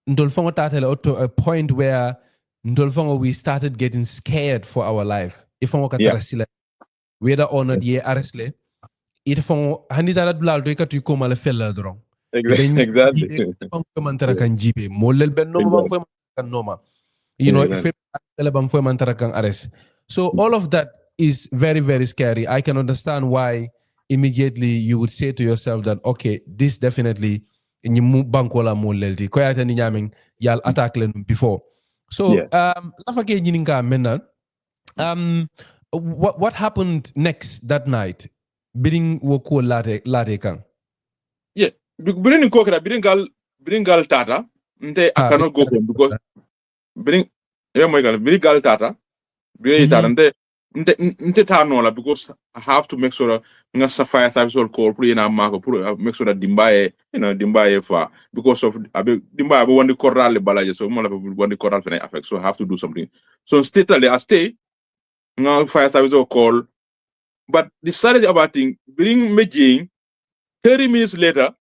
ndol fongo tatele to a point where ndol fongo we started getting scared for our life. If fongo katara sila whether or not ye arrestle it fongo hanita dulal do ikatu koma le fella drong.
Exactly.
Mantara kan jibe molel ben no bang fo kan noma. You know if bang fo mantara kan arrest. So all of that is very very scary. I can understand why immediately you would say to yourself that okay, this definitely in you bankola mo lelti ko yata ni nyaming yal attack len before. So lafa ke nyininga menal what happened next that night? Bidding woko late kan.
Yeah, bidding kokra bidding gal tata nte I cannot go home because bidding bidding gal tata bidding tata nte tano la because I have to make sure nga sa fire service or call put na mako put make sure that dimbaye fa because of dimbaye want the corral balaje so mala want the corral fene affect so I have to do something so I stay nga fire service or call but the saturday about thing bring me 30 minutes later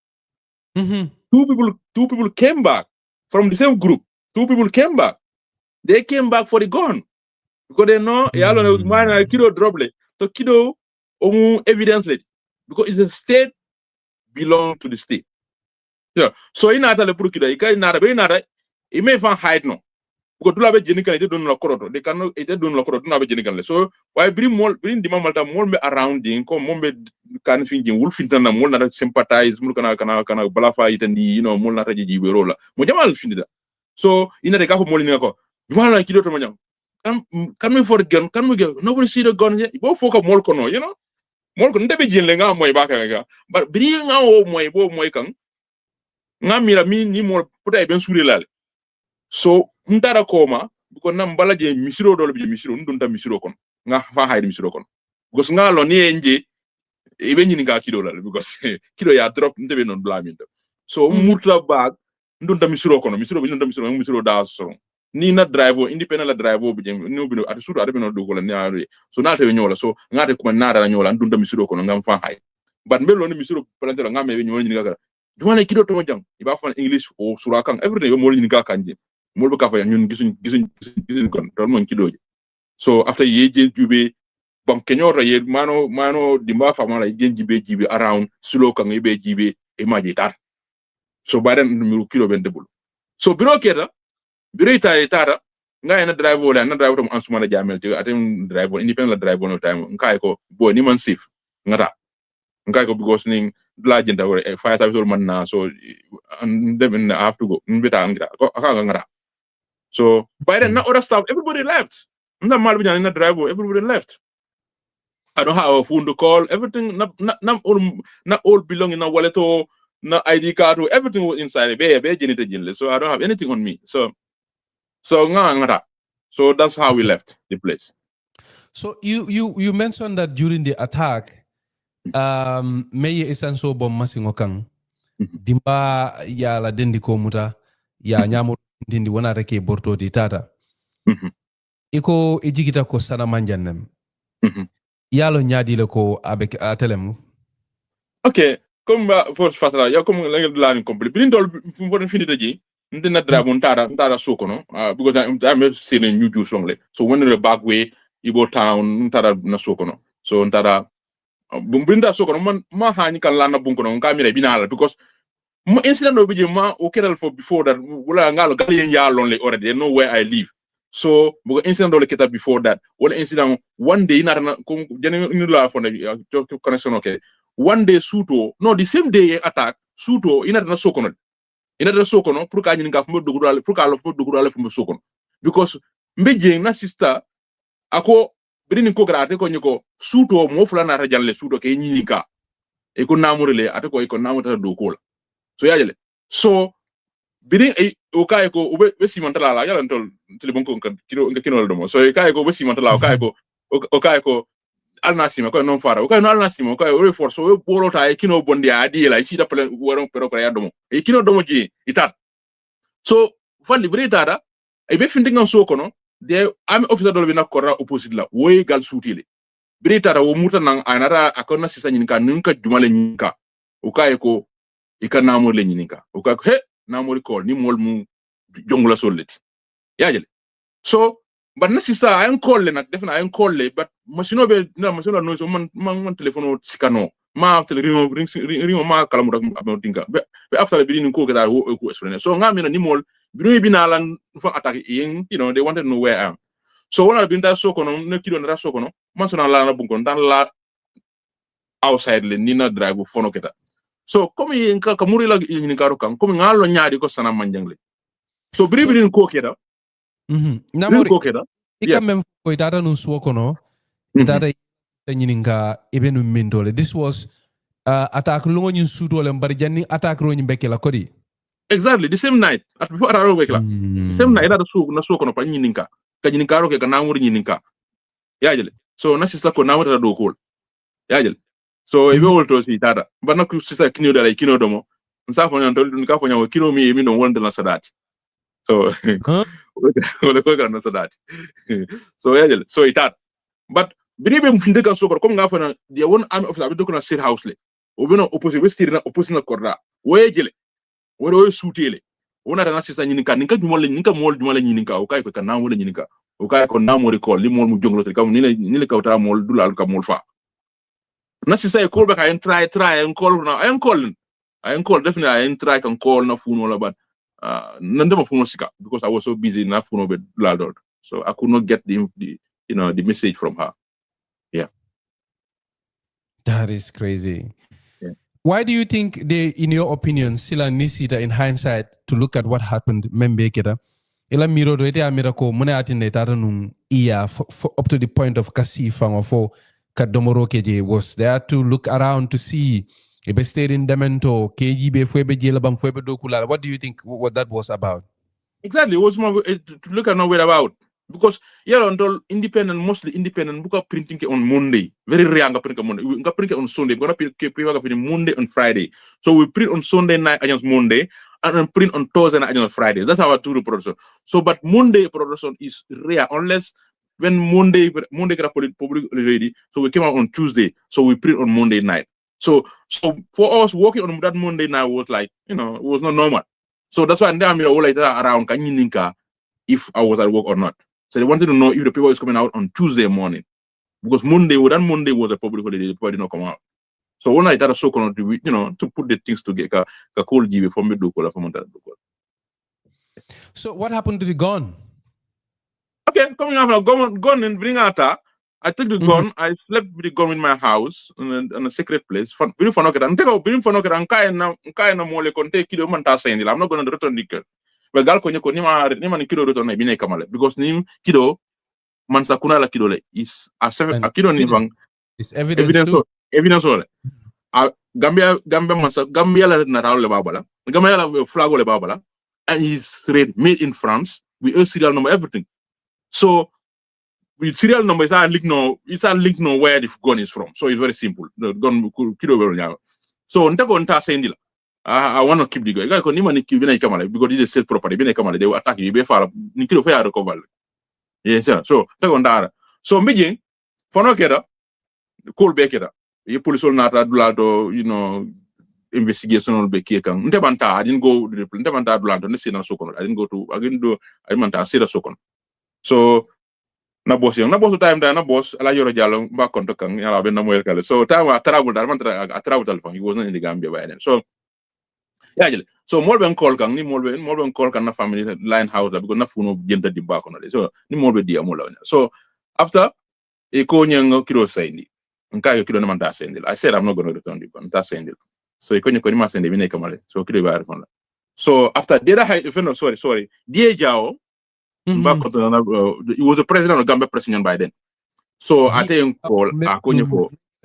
Two people came back from the same group. 2 people came back. They came back for the gun. Because they know, Kido droble. So Kido, evidence late. Because it's a state belong to the state. Yeah. So in Atale Purkida, it may find hide no. Because tula be jenikan ite don la koroto. They cannot ite don la koroto na be jenikan le. So why bring the mamalta more be around the come more be kan finjin wolf intana more na sympathize more kana balafa ite ni more na taji jibe rola. Mo jamal finida. So ina de kako molini ko. Jumala kido to manyam. Can we for the gun? Can we go? Nobody see the gun yet. Bo foka mol kono, Mol kono nte be jinle nga moy baka nga. But bring nga o moy bo moy kan. Nga mira mi ni mol puta e ben suri lale. So ntara koma because na mbala je misiro dole bi misiro ndunta misiro kon nga fa hayde misiro kon because nga lo ni enje e be nyini nga kido la because kido ya drop ndebe non blame so murta bag ndunta misiro kon misiro da so ni na driver independent la driver bi jeng no bi ati sudo ati no do ko la ni ari so na te nyola so nga te kuma nara nyola ndunta misiro kon nga fa hay but mbelo ni misiro plantera nga me be nyoni nga dumane kido to jang iba fa english o surakan everyday be mo ni nga kanje molbe ka fa ñun gisuñ kon don mon ci doji so after ye jube bam kenyoro ye mano dimba fa mala ye jibe around sulo kan be jibe e maji tar so baden numéro kilo ben debul so biro keda biro ita nga ena driver to ansuma na jamel te atem driver independent driver no time nkai ko boy ni man sif ngata nkai ko because ning la jenta wala fire service man na so dem have to go mbita ngira ko aka ngata. So by then, not other stuff, everybody left. Not Malvin in the driver, everybody left. I don't have a phone to call. Everything, not all belong in a wallet or not ID card or everything was inside. So I don't have anything on me. So that's how we left the place.
So you mentioned that during the attack, Meye Isanso bom masingokang dimba ya la dendi ko muta ya nyamo dindi wana reke borto di tata iko ejigita ko Sanna Manjang yalo nyadi le ko avec atelem.
Okay, comme force fatala ya comme la la ni complet bin dol fu mo fini daji ndina dragon tara sokono because I'm seeing new juice only so when the back way ibo town tara na sokono so tara bumbinda sokono man ma hani kan lana bunkono ngamira binala because mo incident no biji ma o kedal for before that wala ngalo galien ya lonely already they know where I live so bugo incident do le keta before that one incident one day na ko jeni ni la fone connection okay one day suto no the same day attack suto ina na sokono pour ka nyini ka fu dugudal pour ka lo fu dugudal fu sokono because mbeje na sister ako brini ko grate ko nyiko suto mo fulana ta jalle suto ke nyini ka e ko Namory le ate ko e ko Namory ta do ko la so yajele so bini o kay ko be simantala la yalla tol telebon ko kino do mo so kay ko be simantala o kay ko alnasima ko non fara o kay no alnasima ko o force o bolota e kino bondi adi la isi da plan woron pero ko ya do mo e kino do mo ji itat so falli britada e be findinga so kono de am officer do be na korra opposite la woy gal soutile britada wo muta nan anara akona sisa nyinka nunka jumale nyinka o kay ko ika Namory le nyininka o ka he Namory call ni mol mu jongula soleti yajele so but na sister I call le nak defna I call le but machine be na machine no so man telephone sikano ma ring ma kala mu dak abontinga be after be ni ko ga ko explain so ngami na ni mol bi na lan fa attack yin they wanted to know where I am so when I been that so kono ne kido na so kono man so na la na bunkon dan la outside le ni na drive fono keta so comme nka kamuri la ni karo kan comme ngalo nyaadi ko Sanna Manjang le so biri ko keda
Namory
ko keda
ika mem ko itata nun suo kono itata nyininga ebenu mindole this was attack lungo nyin sudo le mbar janni attack ro nyi bekela kodi
exactly the same night at before araro bekela same night da su na suo kono pa nyininka ka nyininka ro ke ka Namory nyininka yaajele so na sista ko Namory ta do ko yaajele so ebe wolto si tata bana ku sista kino dala kino domo nsa fo nyan tol ka fo nyan kino mi no wonde na sadati so wala ko ga na sadati so yajel so itat but biribe mu finde kan sokor comme nga fo na dia won army officer be do ko na state house le o beno opposite be stir na opposite na korda wo yejele woro sutele wona na sisa nyinika ninka mol jumala nyinika o kay ko kan wala nyinika o kay ko Namory call li mol mu jonglo te kam ni le kawta mol dulal ka mol fa na sisa e call back I try and call now I am call definitely I try can call na phone wala but nandema phone sika because I was so busy na phone be dulal so I could not get the the message from her. Yeah.
That is crazy.
Yeah.
Why do you think they, in your opinion, Sila Nisita in hindsight to look at what happened, Membekeda? Ila miro do ete amira ko mune atinde tata nung iya up to the point of kasi fango fo kadomoro keje was there to look around to see if they stayed in demento KGB fuebe jelabam fuebe dokula. What do you think what that was about?
Exactly. It was more to look at nowhere about because until independent, mostly independent, book printing on Monday. Very rare nga print on Monday. We print on Sunday. We print Monday and Friday. So we print on Sunday night against Monday and then print on Thursday night against Friday. That's our two production. So, but Monday production is rare unless when Monday got public already. So we came out on Tuesday. So we print on Monday night. So for us working on that Monday night was like it was not normal. So that's why I'm all like that around Kanyininka if I was at work or not. So they wanted to know if the paper is coming out on Tuesday morning. Because Monday was a public holiday, the paper did not come out. So when I started so to put the things together, call GB for me do call for Montana.
So what happened to the gun?
Okay, coming out gun and bring out I took the gun, I slept with the gun in my house in a secret place. Bring for no and na mole conte kido man ta saying I'm not going to return the gun. But gal konye ko ni man kido return na bine kamale because nim kido man sa kuna la kido le is a kido ni bang
is evidence
ole. Gambia la na tawo le babala. Gambia la flag le babala and he's made in France. We have serial number everything. So with serial number, it's a link no where the gun is from. So it's very simple. The gun kido well now. So nta saying I want to keep the gun. Because ni man keep bina ikamale because it is safe property. Bina ikamale they will attack you. Be far ni kido fa recover. Yes sir. So nta ndara. So mijing for no keda call back keda. The police will not do investigation on beki kan. Nta banta I didn't go nta banta dulanto ne sina sokon. I didn't do I manta sira sokon. So na boss time da na boss ala yoro jallo ba konto kan yala ben na moyel kale so time I travel dar man travel telephone he was not in the Gambia by then so yeah so molben call kan ni molben call kan na family line house because na funo jenta di ba kono so ni molbe dia mola so after e ko nyang kilo sayndi nka yo kilo na man ta sayndi I said I'm not going to return the gun ta sayndi so e ko nyako ni ma sayndi bi ne kamale so kilo ba refon so after data sorry die jao it was a president of Gambia president by then. So I think call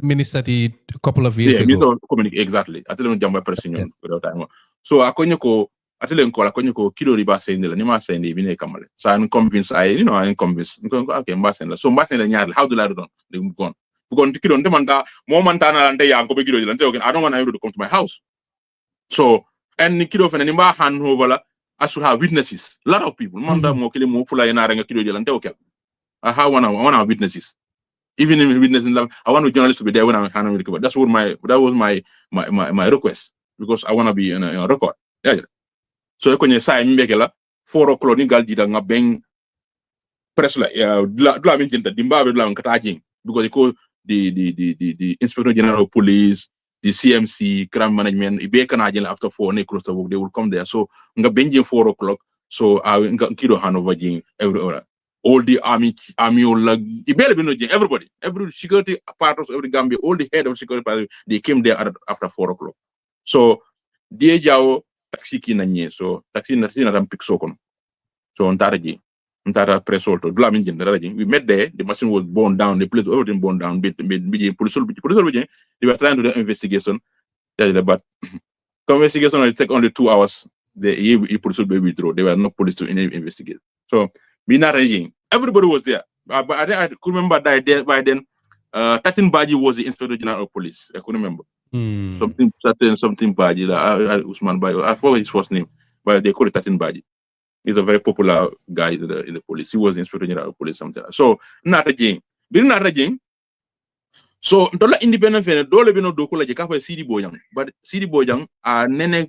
minister a couple of years ago.
Exactly. I tell him Gambia president without time. So I call Kido Riba saying the Nima saying the Vine Kamale. So I'm convinced I'm convinced. Okay, Mbasenda. So Mbasenda how do I do they gone? Because Kido Demanda, Momentana and Yanko Kido, I don't want everyone to come to my house. So and Kido and Nimba hand over. I should have witnesses. A lot of people. Manda mo kile mo fula yana renga kido jelante okay. I have one of witnesses. Even in witnessing, I want the journalists to be there when I'm handling the That's what that was my request because I want to be in a record. Yeah. So when you say mbekela 4 o'clock ni galdi da nga beng press la dula min jenta dimbabe dula ngata because it call the Inspector General of Police, the CMC, crime management, after 4 they will come there. So nga benjing 4 o'clock. So I kido handover every hour. All the army everybody, every security apparatus, every Gambia, all the head of security apparatus, they came there after 4 o'clock. So die jao taxi kinanye. So taxi na pick sokon. So Ntara presolto we met there, the machine was burned down, the place everything burned down, police they were trying to do investigation. But investigation will take only 2 hours. The police will be withdrawn. There were no police to investigate. So we not raging. Everybody was there. But I could remember that by then 13 Baji was the Inspector General of Police. I could remember. Something Baji, Usman Baji. I forgot his first name, but they call it 13 Baji. He's a very popular guy in the police. He was the Inspector General of Police something. So not raging. So dola independent fene dole bino doko la jeka fa Sidi Bojang, but Sidi Bojang nene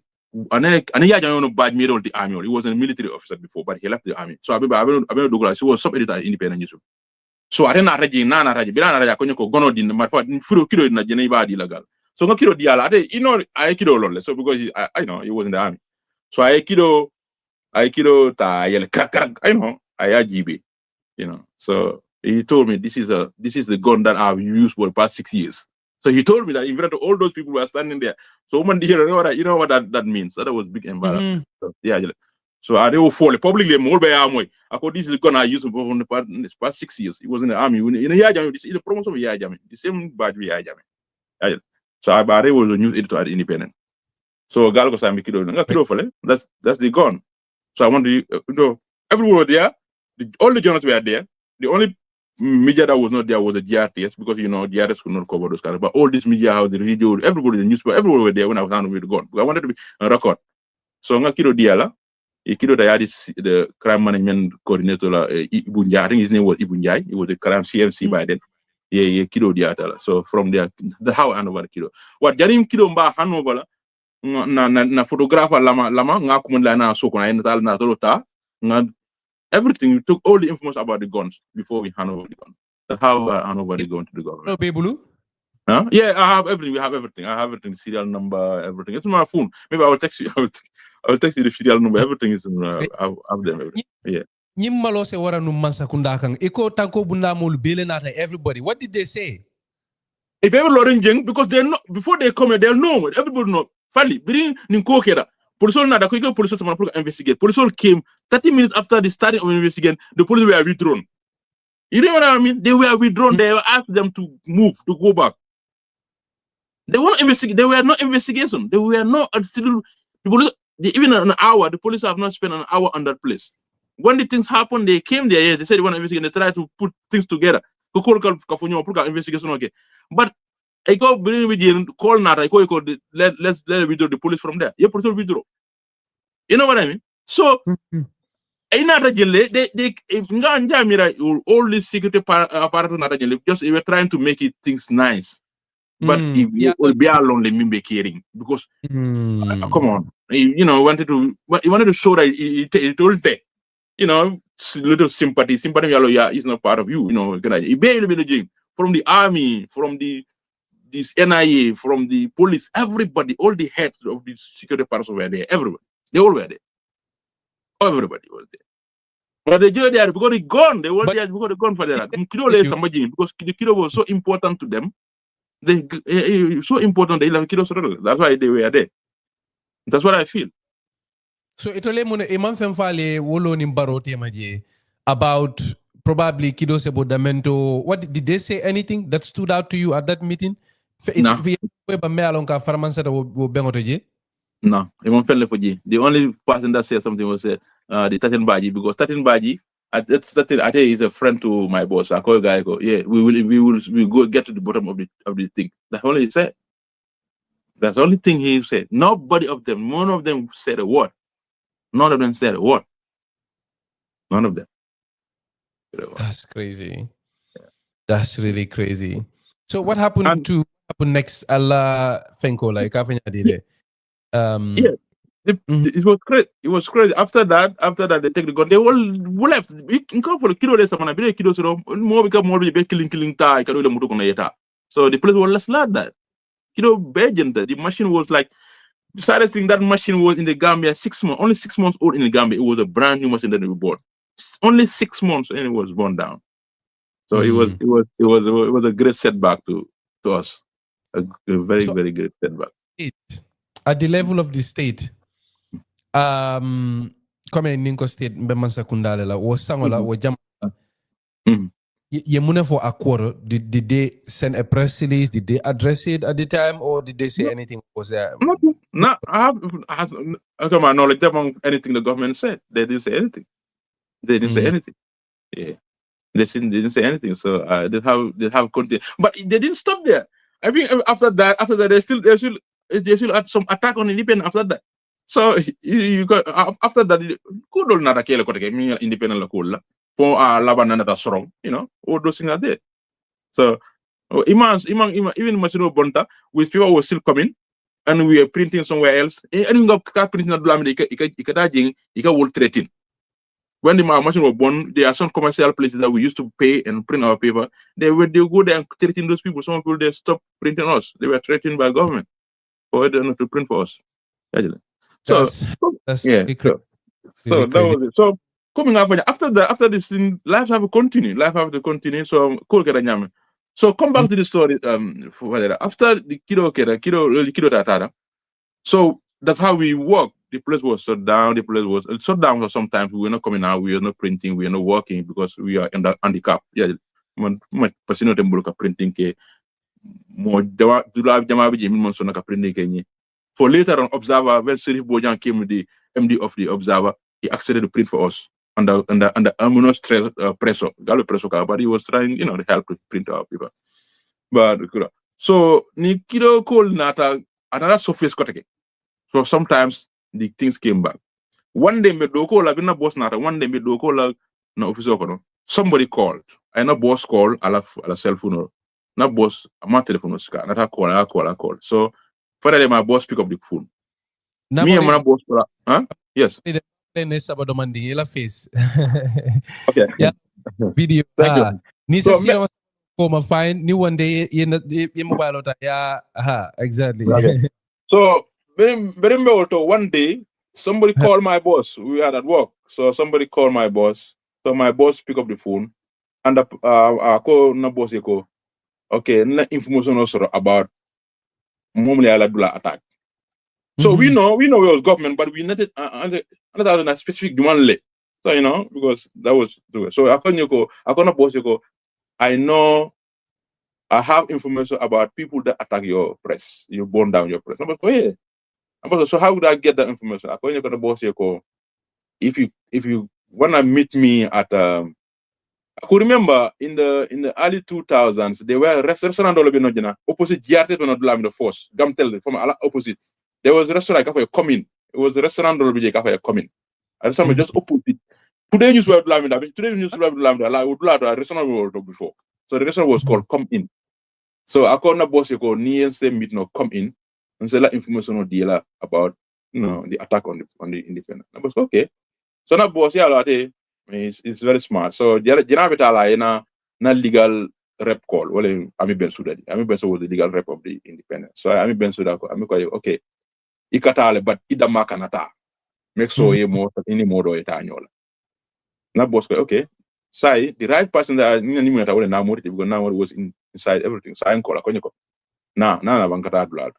and yeah, no bad made all the army. He was a military officer before, but he left the army. So I've been Douglas. He was sub-editor at Independent News. So I didn't raji na raji bila na raji konyo ko gono din ma fa furo kilo na jene ba di lagal. So no kilo diala ade I kilo lole. So because I know he was in the army. So I kilo ta yele crack I ajibe, So he told me this is the gun that I've used for the past 6 years. So he told me that in front of all those people who are standing there. So man, you know what that means. So that was big embarrassment. So, yeah. So I will fall publicly more by Amoy. This is the gun I used for the past 6 years. He was in the army. In a year, this is the promotion of Yajami. The same badge we Yajami. So I was a news editor at Independent. So Galgo Sami Kido, that's the gun. So I want to, everyone was there. All the journalists were there. The only media that was not there was the GRTS because GRTS could not cover those kind of. But all this media house, the radio, everybody, the newspaper, everyone were there when I was handing with the gun. Because I wanted to be on record. So nga kido diala, kido the crime management coordinator Ibu Njai. I think his name was Ibu Njai. He was the crime CMC by then. Yeah, kido diala. So from there, the how I hand over kido. What Jarim kido mba hand over na photographer lama nga kumunda na soko na inatal na tolota nga. Everything, we took all the information about the guns before we hand over the gun. That's how I hand over the gun to the government.
No, Bebulu?
Huh? Yeah, I have everything. We have everything. I have everything, serial number, everything. It's on my phone. Maybe I will text you. I will text you the serial number. Everything is in, I have them. Everything. Yeah.
Nyimmalo se wara num mansa kundakang. Iko tanko bunda mul bile nata everybody. What did they say?
If ever Lorenjeng, because they know before they come here, they'll know. Everybody know. Finally, bring Ninko Keda. Police investigate. Police came 30 minutes after the starting of investigation. The police were withdrawn. You know what I mean? They were withdrawn. They asked them to move, to go back. They won't investigate. There were no investigation. There were no still. Even an hour. The police have not spent an hour on that place. When the things happened, they came there. Yes, they said they want to investigate. They tried to put things together. Investigation okay, but I go bring with you call Nata. Let's withdraw the police from there. Yeah, police will withdraw. You know what I mean? So, they all these security apparatus just they were trying to make it things nice. But it will be alone me be caring because come on, wanted to show that it will take, little sympathy. Sympathy is not part of you, from the army, from this NIA, from the police, everybody, all the heads of the security apparatus were there. Everybody, they all were there. Everybody was there. But they were there because they gone. They were there because they gone for that. Because the kilo was so important to them. So important they love kilo. That's why they were there. That's what I feel.
So itole mune iman femfale wolo ni barote maje about probably kido sebodamento. What did they say anything that stood out to you at that meeting?
No. No, the only person that said something was the Tatin Baji, because Tatin Baji, I think he's a friend to my boss. I call a guy, yeah, we will go get to the bottom of the thing. That's all he said. That's the only thing he said. Nobody of them, none of them said a word. None of them said a word. None of them.
That's crazy. Yeah. That's really crazy. So what happened next? Allah Fenko, like
it was crazy. It was crazy. After that, they take the gun. They all left. In for the kilo less than a kilo, so more become more be killing tie. So the police were less like that. The machine was like. The saddest thing, that machine was in the Gambia 6 months, only 6 months old in the Gambia. It was a brand new machine that we bought. Only 6 months, and it was burned down. So it was a great setback to us. A very, very great setback.
At the level of the state, come in Ninko State, Mbemansa Kundalela, or Sangola, or Jam. Yemune for a quarter. Did they send a press release? Did they address it at the time, or did they say anything? Was there
nothing? No, I to my knowledge, anything the government said. They didn't say anything. They didn't say anything. Yeah, they didn't say anything. So they have continued, but they didn't stop there. I think after that, they still had some attack on independent after that. So you got after that, good old nada kele kote me independent la for Laban nada strong, all those things are there. So even Masino Bonta, with people were still coming. and we are printing somewhere else. And you got printing at Blamide, you will threaten. When the machine was born, there are some commercial places that we used to pay and print our paper. They go there and threaten those people. Some people they stop printing us. They were threatened by government for them not to print for us. So
that's
yeah. So that
crazy.
was it. So coming after this thing, life have to continue. So cool nyame. So come back to the story. After the kiddo tatara. So that's how we work. The place was shut down. The place was shut down for sometimes. We were not coming out. We were not printing. We were not working because we are in the handicap. Yeah, personal tembuka printing ke mo jama bi mon so naka printing ke ni. For later on, Observer, when Serif Bojan came the MD of the Observer, he accepted to print for us under ominous pressure. Galo pressure, but he was trying, to help to print our paper. But so ni kido call nata another surface koteke. So sometimes the things came back. One day me do call like na boss nata. One day me do call like na officer kono. Somebody called. I na boss call ala cell phone. Na boss my telephone ska. Nata call. So finally my boss pick up the phone. Me and my boss huh? Yes.
Face.
Okay.
Yeah. Video.
Thank you.
Nisa so, come find new one day in mobile. Yeah. Exactly.
Okay. So one day somebody called my boss. We had at work. So somebody called my boss. So my boss pick up the phone and call na boss ko. Okay, na information also about momly aladula attack. So we know it was government, but we needed another specific demand. So because that was so I boss I know I have information about people that attack your press. You burn down your press. So how would I get that information? I call boss if you wanna meet me at I could remember in the early 2000s there were restaurant opposite GRT to the force. Gamtel from opposite. There was a restaurant cafe coming. It was a restaurant cafe coming. And some just opposite. Today news were Lamida. Today news were Lamida. I would like a restaurant before. So the restaurant was called Come In. So I called the boss ni and say meet no come in and say information on dealer about the attack on the independent. I was okay. So na boss it's very smart. So jena betala na legal rep call. Well, Ami Bensouda. Ami Bensouda was the legal rep of the independent. So Ami Bensouda Ami okay. Ikatale but idama kanata. Make so ye more any more do etanyola. Na boss okay. Say the right person that Namory because Namory was inside everything. So I call a na bankata blood.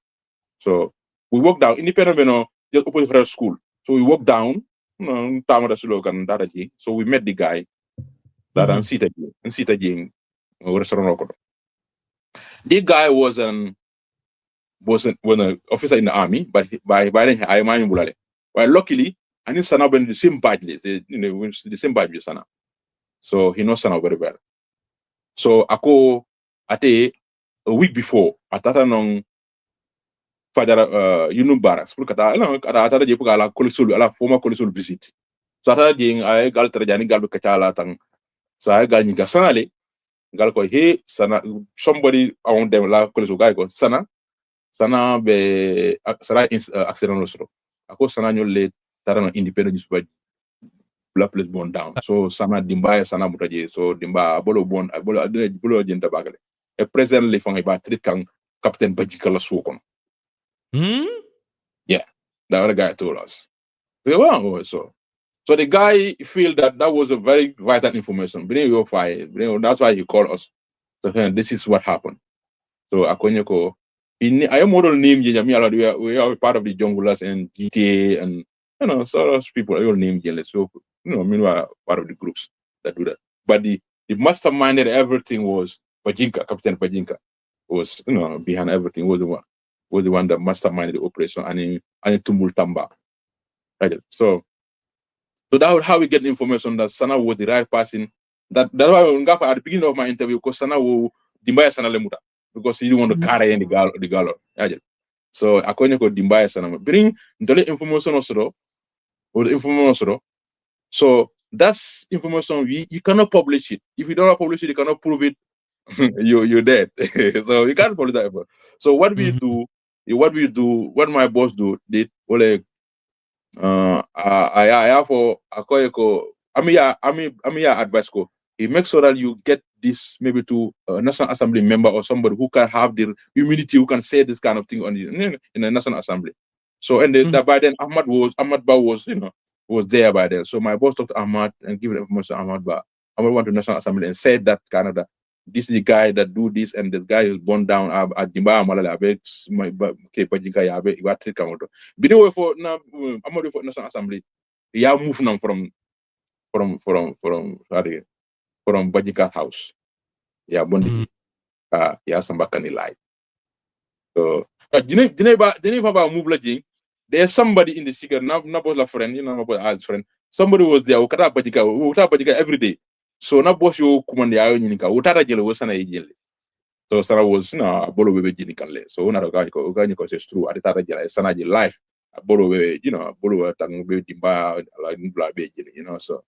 So we walk down independent just opposite school. So we walk down, so we met the guy that and sit again restaurant. The guy was an officer in the army, but by then I am bulale. Well, luckily, I need Sana the same badge, the same badge with Sana. So he knows Sana very well. So ako ate a week before, atata nong Fajara Barracks, kata je puka ala former colisul visit. So atata jing ay gal terjani gal kacala tang. So I gal nyinga sana le gal ko he sana somebody around them la colisul guy ko sana be accident losro. Ako sana nyole tarano independent news by la place born down. So sana dimba sana mutaje so dimba bolo jenta bagale. E presently fang about three kang Captain Bajika la suokon. Yeah, the other guy told us. So the guy feel that was a very vital information. That's why he called us. So this is what happened. So Akonyeko, I am model name we are part of the junglers and GTA and sort of people I will name so meanwhile part of the groups that do that. But the masterminded everything was Bajinka, Captain Bajinka was behind everything, was the one that masterminded the operation and Tumbul Tamba. Right. So that was how we get the information that Sana was the right person. That's why at the beginning of my interview, because Sana will Dimbaya Sana Lemuta, because he didn't want to carry in the galo. Right. So according to Dimbaya Sana, bring the information also, or the information also. So that's information you cannot publish it. If you don't publish it, you cannot prove it. You're dead. So you can't publish that ever. So what we do what we do, what my boss did, well, I have for advice ko. He makes sure that you get this maybe to a National Assembly member or somebody who can have the humility, who can say this kind of thing in the National Assembly. So that by then Ahmad Ba was was there by then. So my boss talked to Ahmad and give information to Ahmad Ba. Ahmad went to National Assembly and said that kind of that this is the guy that do this and this guy is born down at Dimba Malala Abe Pajika Yabe Iwatri Kamoto. Video for now Ahmad for National Assembly. Yeah, move now from Bajika house. Yeah, Bondi. Yeah, Sambakani light. So move lagi. There's somebody in the secret, not la friend, not boss friend. Somebody was there, ukata Bajika every day. So na boss yo kumandi ayo nyinika, utara jele wasana ijele. So Sarah was bolo bebe jinikanle. So una organico says true. Atara jele sana jele life. Bolo bebe, bolo tang bebe dimba like nubla be jele,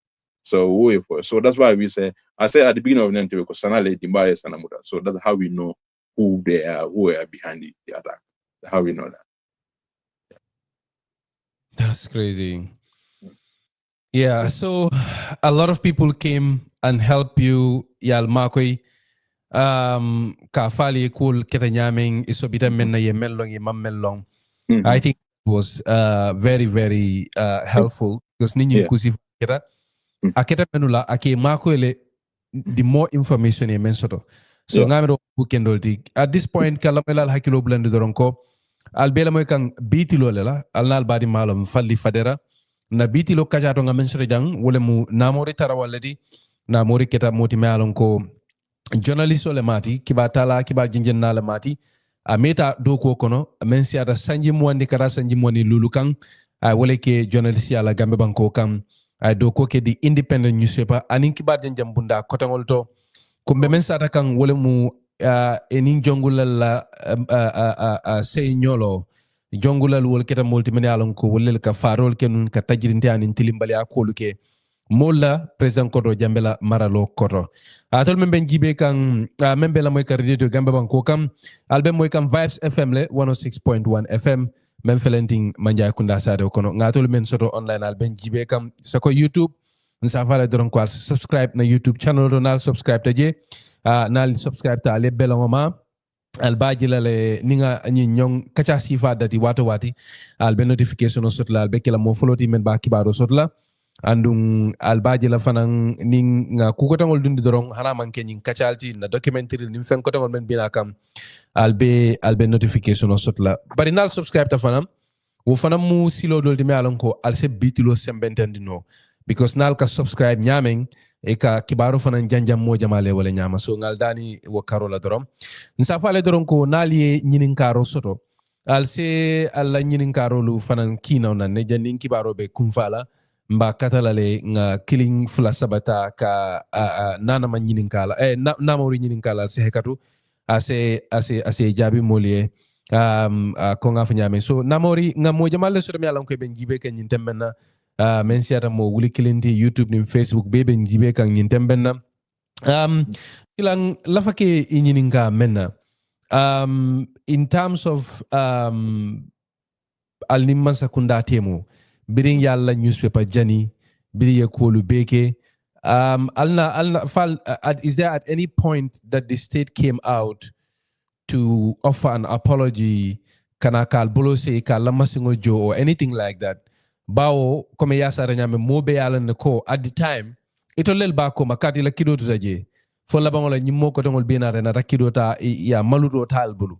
so that's why we say I said at the beginning of the interview because Sanale dimba is Sanamuda. So that's how we know who are behind the attack. How we know that.
That's crazy. Yeah, so a lot of people came and helped you, Yal Makoi. Ka fali cool ketanyaming isobita menna ye mellong ye mammellong. I think it was very, very helpful because ninyi kusi keta aketa menula ake makoele the more information ye mensoto. So ngamero bukendolti. At this point kalamela hakilo blend doronko albela moy kan bitilo lela alnal badi malum falli fadera na bitilo kajato nga mensoto jang wole mu Namory tara waladi Namory keta moti malon ko journalist ole mati kiba tala kiba jinjen na le mati a meta doko kono men siata sanji mwandi kara sanji mwandi lulu kan wole ke journalist ya la gambe banko kan doko ke di independent newspaper anin kiba jinjen bunda kotangol to kumbe men sata kan wole mu enin jongulal la sey nyolo jongulal wol keta multimedia alon ko wolel ka farol kenun ka tajirinte anin tilimbali akolu ke mola president koto jambela maralo koto atol membe jibe kan membe la moy radio gambe banko kam albe moy kam Vibes FM le 106.1 FM mem felenting manja kunda sade kono ngatol men soto online albe jibe kam sako YouTube nsa fala doron ko subscribe na YouTube channel do nal subscribe taje nal subscribe ta ale belongoma albaji la le ninga nyi nyong kacha sifa dati wati albe notification sotla albe kila mo foloti men ba kibaro sotla andung albaji la fanang ning nga kukotangol dundi dorong hana manke nying kachalti na documentary nim fen kotangol men bina kam albe notification sotla bari nal subscribe ta fanam wo fanam mu silo dol di me alon ko alse bitilo sembentandi no because nal ka subscribe nyameng e ka kibaro fanan janjam mo jamale wala nyama so ngal dani wo karola dorom nsa fale doron ko nali nyinin karo soto alse alla nyinin karo lu fanan kina nan ne janin kibaro be kumfala mba katalale nga killing fula sabata ka nana man nyinin kala Namory nyinin kala se hekatu ase jabi molie ko nga fanyame so Namory nga mo jamale so mi alan ko ben jibe kan nyintembenna men siata mo wuli kilindi YouTube ni Facebook be ben jibe kan nyintembenna ilang lafake nyinin ka menna in terms of al nimman sakunda temo birin yalla newspaper jani biri ye kolu beke alna fal is there at any point that the state came out to offer an apology kana kal bolo se kala masingo jo or anything like that bawo comme yasara nyame mobe yalla ne ko at the time ito lel ba ko makati la kido to zaje fo la bangola nyimmo ko tongol bina rena rakido ta ya maludo tal bulu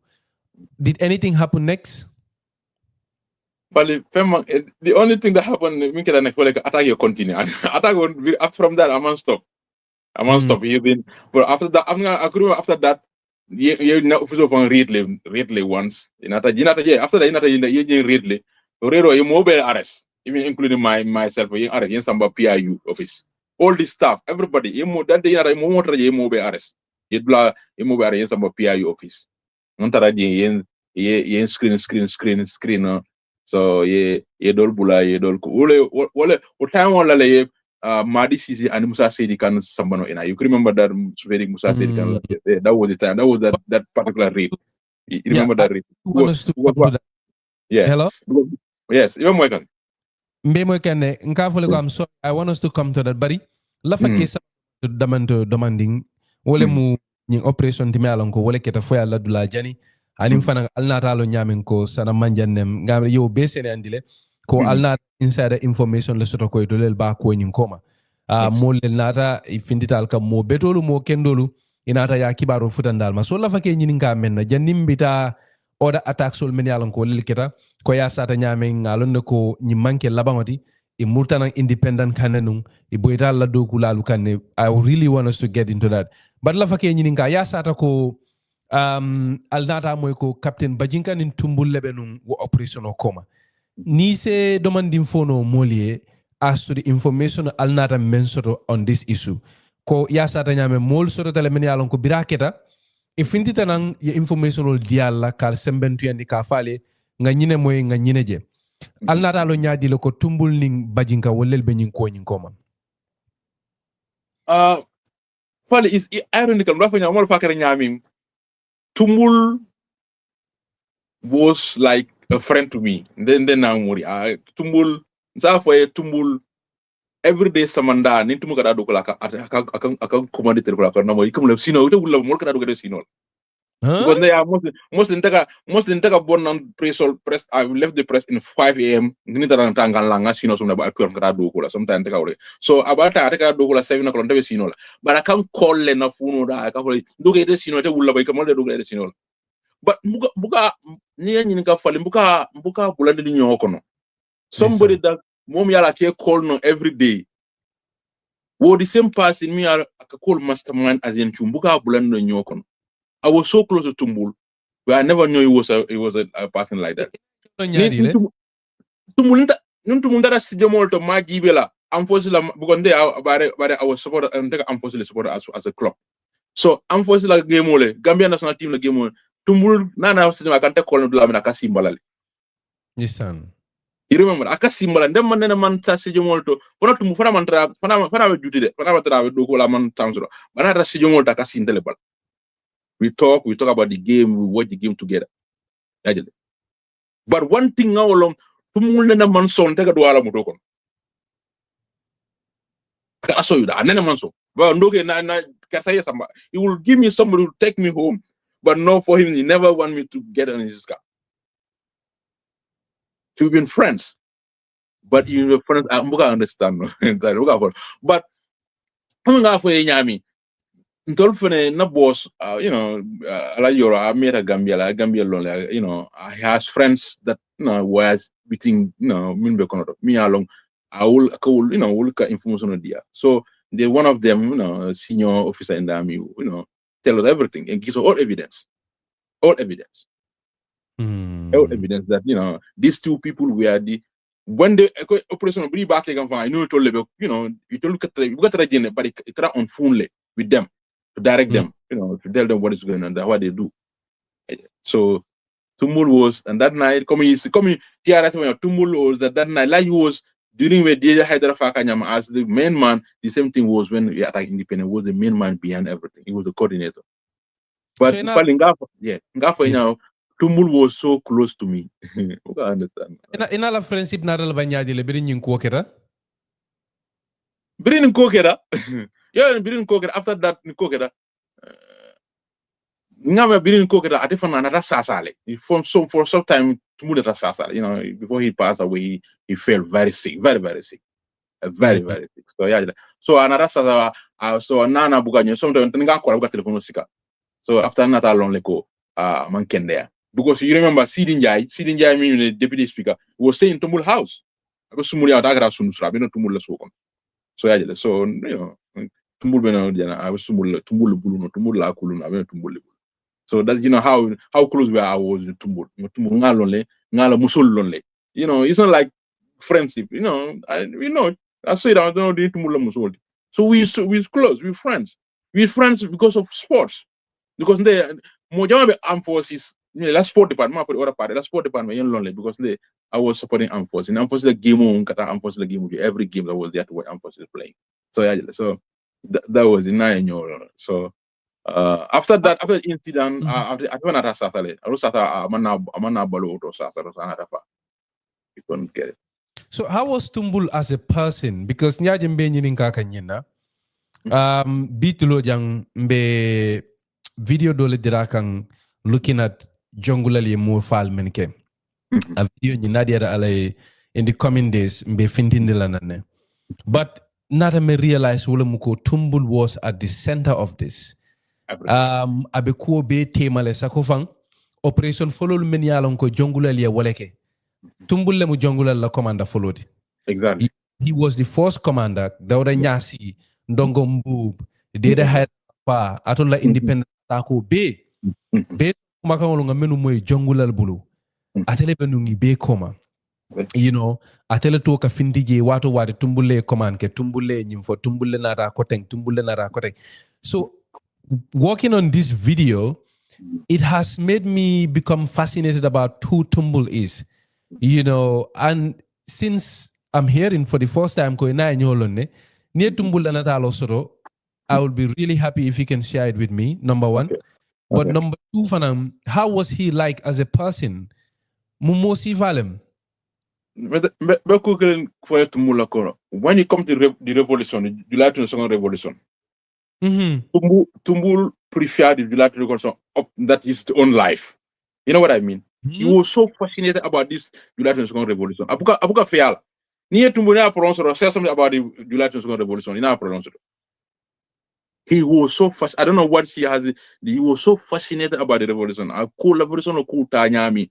did anything happen next?
But the only thing that happened, we can like attack you continue. Attack from that, I'm on stop. You've been, but after that, after that, you know, first of all, Ridley once. After that, you Ridley. Rero, you mobile arrest, even including myself. You arrest in some PIU office. All this stuff, everybody. You that day, you mobile arrest. You mobile arrest in some PIU office. Montara you screen. So ye dol bula ye dol ko wole o time wala le Madi Sisi and Musa Sedi kan sambano ina. You remember that Musa Sedi kan that was the time, that was that particular raid. You remember that?
Want us to come to that.
Yeah.
Hello?
Yes, even more can.
I'm sorry. I want us to come to that. Bari, la fa kesa demanding, wole mu nying operation timi alon ko wole keta foya la dula jani, anim fana alnata lo nyamin ko Sanna Manjang nem, ngam yo besene andile, ko alnata insider information le soto ko idolel ba ko nyin koma. Mo le nata ifindita alka mo betolu mo kendolu, inata ya kibaro futandal ma. So la fa ke nyinin ka men janim bita oda attack sol men yalon ko lil kita ko ya sata nyame ngalon ko nyi manke labangoti e murtana independent kanenung e boita la do kulalu kanne. I really want us to get into that, but la fake nyini nga ya sata ko alnata moy ko captain bajinka nin tumbul lebenung wo operation o koma ni se demanding fono molie as to the information alnata mensoto on this issue ko ya sata nyame mol soto tele men yalon ko biraketa e findita nan ye information ol dialla kal sembentu yandi ka fale nga nyine moy nga nyine je alnata lo nyaadi lo ko tumbul ning bajinka wolel be nyin ko nyin koma
fale is ironical rafa nya mo fakere nyamim tumbul was like a friend to me. Then Namory. Tumbul tumbul every day samanda ni tumu kada dokola akan commandite ko la Namory kum le sino to bulla mol kada dokade sino. Because they are most intaka born on press. I left the press in 5 a.m. Ni tara tangal langa sino sumna ba pure kada dokola sometimes taka ore. So about ta taka dokola 7 o'clock ndebe sino la. But I can call le na phone da ka ko dokade sino te bulla ba kamol de dokade sino. But mbuka ni ka fali mbuka bulandi ni nyokono. Somebody that mom yala ke call no every day. Wo the same person me yala ka call mastermind as in mbuka bulandi no nyokono. I was so close to Tumbul, but I never knew he was a person like that. Tumbul nta sijamol to ma gibela. Unfortunately, because they I was supporter and unfortunately supporter as a club. So unfortunately game ole Gambia national team la game ole Tumbul nana I can take call no dula mina kasimbalale.
Yes, son.
You remember akasimbala ndem man nena man ta sijamol to fona tumu fona man tra fona duty de fona tra do ko la man tamsro bana ta sijamol ta kasintele bal. We talk about the game, we watch the game together. But one thing now along, tumulna man son take a duala mudokon. I saw you that, and man so. But ndoke na kasaya samba. He will give me somebody to take me home, but no for him, he never want me to get on his car. We've been friends, but even the friends, I'm gonna understand. But I'm gonna for nyami. Ntolfene na boss, ala yoro I made a Gambia lonely, I has friends that was between me along I will call will information on there. So they one of them, senior officer in the army, tell us everything and gives us all evidence. All evidence that these two people were the when the operation bring back again I know to level, you told you got but it's on phone with them. To direct them, to tell them what is going on, what they do. So Tumul was, and that night, coming Tumul was that night, like he was during the day Hyderabad as the main man. The same thing was when we attacked Independent. Was the main man behind everything. He was the coordinator. But Tumul was so close to me. You can understand.
In all friendship, na dal banyadi le birin yung kokera.
Birin kokera. Yeah, birin kokera. After that, kokera. Ngame birin kokera ate fana na sasale. For some time Tumul sasale. Before he passed away, he felt very sick, very very sick, very very sick. So yeah, so another sasa so nana buganyo sometimes nga kwa buga telephone sika. So after not long leko man there because you remember Sidin Jai mean the deputy speaker was saying Tumul house. Abe sumuli adagra sunusra bino Tumul la sokon. So yeah, so Tumul beno jana abe Tumul buluno Tumul la kuluna abe Tumul. So that's how close we are. I was to Tumul ngala musul lonely. It's not like friendship. I say that I don't know Tumul musul. So we close. We're friends. We're friends because of sports. Because they mojama armed forces. Last sport department for the other part. Last sport department lonely because I was supporting armed forces. And armed forces the game on kata armed forces the game every game that was there to watch armed forces playing. So yeah, so that was in 9 years. So After the incident, I don't know Saturday. I was Amana Balo to Saturday. You couldn't get it.
So how was Tumbul as a person? Because nyaje mbe nyini kaka nyina. Bitilo jang mbe video dole dirakan looking at jongulali mo fal menke. A video nyina diara alay in the coming days mbe findindi lanane. But not me realize wala muko Tumbul was at the center of this. Abe ko be temale sakofang operation follow men yalon ko jongulali waleke. Tumbul le mu jongulal la commander followed.
Exactly.
He was the first commander. Dauda Nyasi, Ndongo Mbub, Deda Haifa, Atola Independent Tako Be. Be Makalunga Menu Moy Jongulal Bulu. Atele Benungi Be Koma. You know, Atele Toka Findije, Watu Wadi Tumbule Command, Ke Tumbule Nyimfo, Tumbule Nara Koteng, Tumbule Nara Koteng. So, working on this video, it has made me become fascinated about who Tumbul is. You know, and since I'm hearing for the first time ko ina nyolone near Tumbula Natalo Soro, I would be really happy if you can share it with me, number one.
Okay.
But number two, Fanam, how was he like as a person? Mumosi Valem.
When you come to the revolution, the July 22nd revolution, Tumbul preferred the July 22nd revolution that his own life. You know what I mean? He was so fascinated about this July 22nd revolution. Abuka Fiala. Near Tumbuna pronounce or say something about the July 22nd revolution. In our pronounce it. He was so I don't know what he has. He was so fascinated about the revolution. A cool revolution or cool tanyami.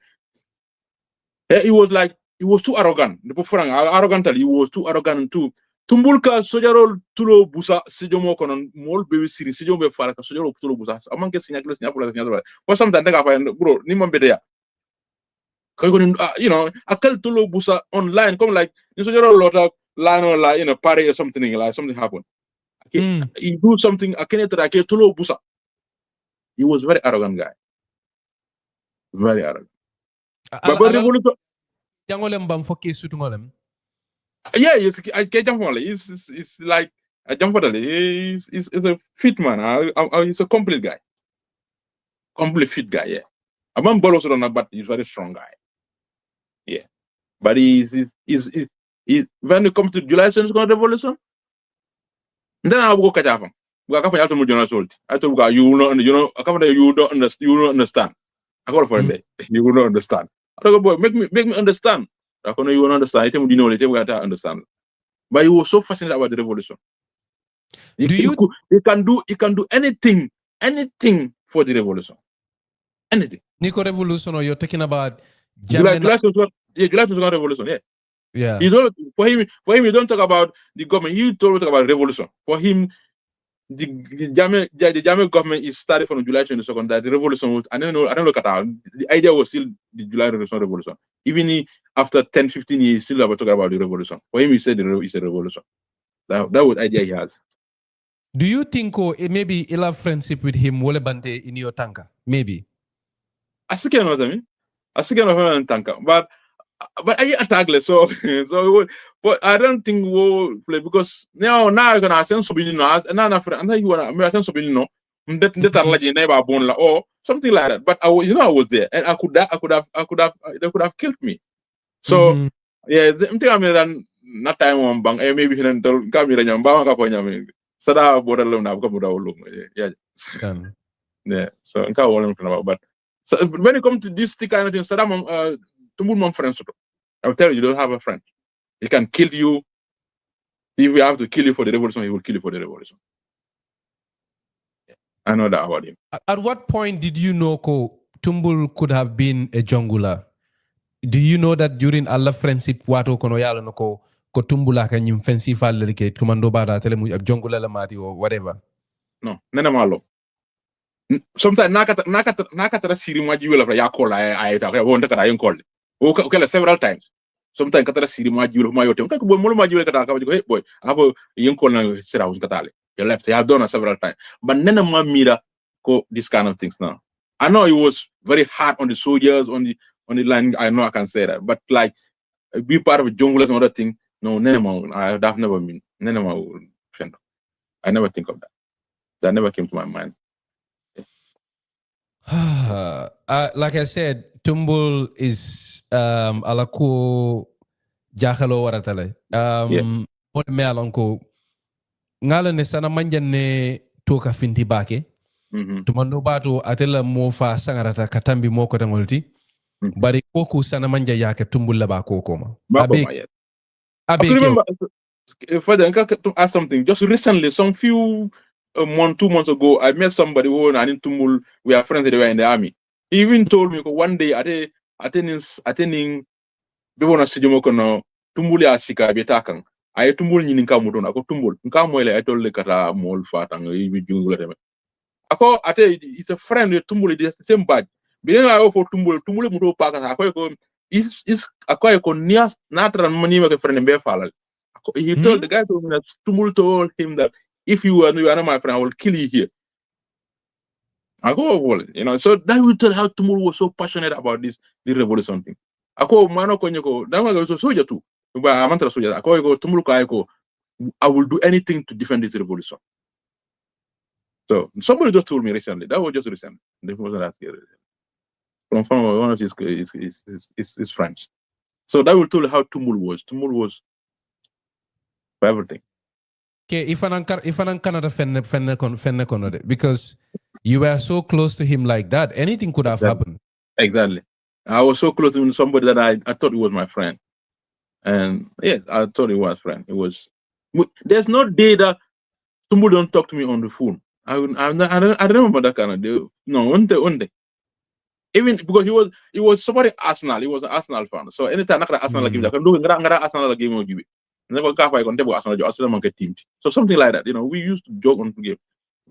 He was like, he was too arrogant. Arrogantly, he was too arrogant too. Tumbulka sojaro tulo busa sijomo konon mol baby siri sijomo be faraka sojaro tulo busa. Amanke sinyakilo sinyapula sinyapula. For something that I bro, ni mambedeya. You know, akal tulo busa online come like you sojaro lot of line or like party or something like something happened. He do something akeneta tulo busa. He was very arrogant guy. Very arrogant. But revolution. Yeah, it's like a jump for he's a fit man. He's a complete guy. Complete fit guy, yeah. I'm bolos but he's very strong guy. Yeah. But he's when it comes to July 22nd revolution, then I'll go catch up. I told you don't understand. I got for him there. You will not understand. I go, boy, make me understand. I know you won't understand. I think you know they will understand. But he was so fascinated about the revolution. He can do anything for the revolution. Anything.
Nico revolution, or you're talking about
July revolution, yeah.
Yeah.
For him, you don't talk about the government. You talk about revolution. For him, the German government is started from July 22nd. That the revolution was, I don't look at how the idea was still the July revolution. Even after 10, 15 years, still about talking about the revolution. For him, he said it's a revolution. That was the idea he has.
Do you think maybe he'll have friendship with him Wolebante in your tanka? Maybe.
I still can't know what I mean. I still can't know tanka. But I get attacked, so but I don't think we'll play because now you're gonna send somebody now you wanna send somebody no or something like that. But I was there and they could have killed me. So yeah, the thing I mean not time on bang maybe he didn't come here and bang up on yami. So that border alone I've come yeah. Yeah. So but so when it comes to this kind of thing, Saddam friends. I will tell you, you don't have a friend. He can kill you. If we have to kill you for the revolution, he will kill you for the revolution. Yeah. I know that about him.
At what point did you know Tumbul could have been a jungler? Do you know that during Allah friendship wato kono yalo no ko Tumbula ka nyim fancy fall delicate commando bada tele mu jungler la mati or whatever?
No, nene malo. Sometimes nakata siri maji wala ya call I won't take a call. Okay, several times. Sometimes katara siri maji wala mayote. Okay, boy molo maji wala kata hey boy, I have a young call na sira katale. You left. I have done it several times. But nene ma mira ko this kind of things now. I know it was very hard on the soldiers on the line. I know I can say that, but like be part of a jungle and other thing. No, I have never been. I never think of that. That never came to my mind.
Like I said, Tumbul is alako jahalo waratale.
Yeah.
What me alonko ngala ne Sanna Manjang ne toka finti bake.
Mm-hmm.
Tumando bato atela mo fa sangarata katambi mo ko tangolti.
Mm-hmm.
Bari koku Sanna Manjang yake Tumbul la ba koko ma.
Bakoma, yes. I
Abe
could
ke
remember, further, to ask something. Just recently, some few month, 2 months ago, I met somebody who and in Tumul. We are friends. They were in the army. He even told me one day attending Bibona Sijomo no Tumuli asika betakang. I tumbul ni nka mudon ako tumbul nka moile I told le kata mol fatang we jungle them. Ako ate it's a friend tumbul the same badge. Bien I for tumbul mudo paka ako ko is ako ko nias natran mani make friend be falal. He told the guy told me that tumbul told him that if you are not my friend I will kill you here. I go well, so that will tell how Tumul was so passionate about the revolution thing. Ako mano konyeko, that was also soldier too. But I'm not a soldier. Ako go Tumul ko I will do anything to defend this revolution. So somebody just told me recently. That was just recent. They wasn't last year. From one of his friends. So that will tell you how Tumul was. Tumul was for everything.
Okay, if an Canada fenne kono because you were so close to him like that, anything could have happened.
Exactly. I was so close to somebody that I thought he was my friend. And yes, I thought he was friend. It was. There's no day that somebody don't talk to me on the phone. I don't remember that kind of deal. No, one day. Even because he was supporting Arsenal. He was an Arsenal fan. So anytime I Arsenal game, I can do Arsenal game or give it. Never got I can table Arsenal market team. So something like that. We used to joke on the game.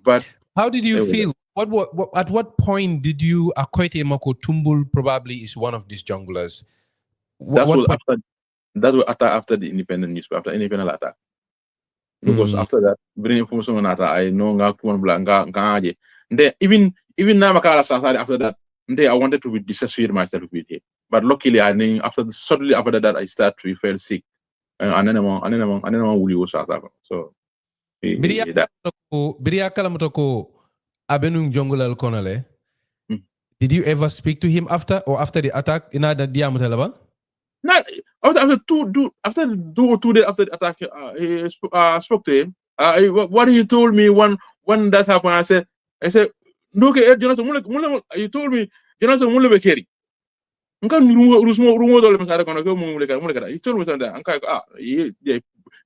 But
how did you feel? What at what point did you acquaint Mako Tumbul probably is one of these junglers?
That was after the independent newspaper, after independent attack. Because after that, bring information on that, I know nga even now after that, I wanted to dissociate myself with him. But luckily, suddenly after that, I started to feel sick. And then I'm so
Biria Kalamotoko Abenung Jungle Konale. Did you ever speak to him after the attack in the Diamutalaba?
Not after 2 or 2 days after the attack, he spoke to him. What he told me when that happened, I said, no, Jonathan, you told me Jonathan Mulebe Kerry. He told me something.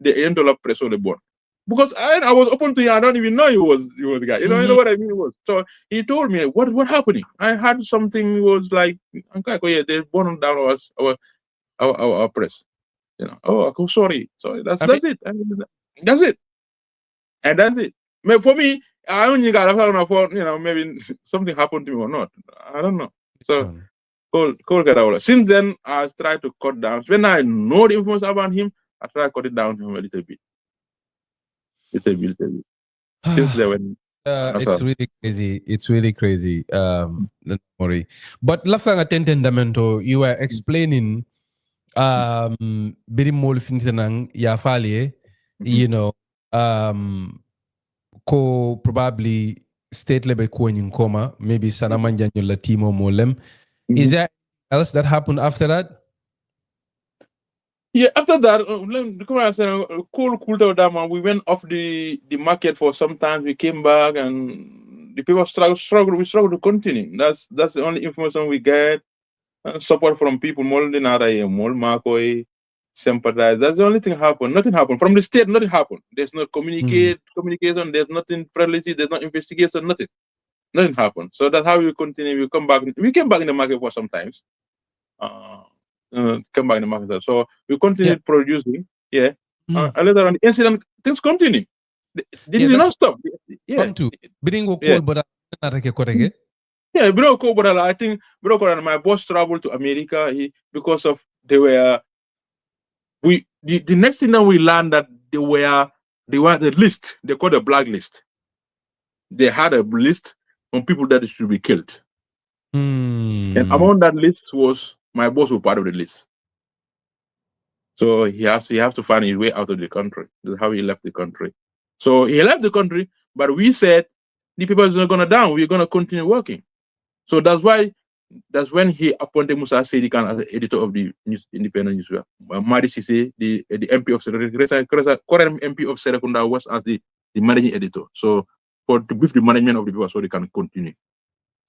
The end of the press of the board. Because I was open to him, I don't even know he was the guy. You know what I mean? So he told me what happening. I had something was like, they burned down our press. Oh, sorry. So that's it. That's it. And that's it. For me, I only got a phone, maybe something happened to me or not. I don't know. So since then, I tried to cut down. When I know the information about him, I try to cut it down to him a little bit. Little bit. Since then,
it's really crazy. It's really crazy. Namory. But lafanga tentendamento, you were explaining biri mol finitenang ya falie, ko probably state level ko in coma, maybe Sanna Manjang la timo molem. Is there else that happened after that?
Yeah, after that, cool down. We went off the market for some time. We came back, and the people struggle. We struggle to continue. That's the only information we get. Support from people more than more Marcoy, sympathize. That's the only thing happened. Nothing happened from the state. Nothing happened. There's no communication. There's nothing policy. There's no investigation. Nothing happened. So that's how we continue. We come back. We came back in the market for sometimes. Come back in the market. So we continued producing. Yeah. And later on, the incident things continue. They did not stop. Yeah. Yeah, I think my boss traveled to America because of the next thing that we learned that they were the list. They called a blacklist. They had a list on people that should be killed. And among that list was my boss was part of the list. So he has to find his way out of the country. That's how he left the country. So he left the country, but we said the people is not gonna down, we're gonna continue working. So that's when he appointed Musa Sedikan as the editor of the independent newspaper. Madi Sise, the MP of current MP of Serekunda, was as the managing editor. So to brief the management of the paper so they can continue.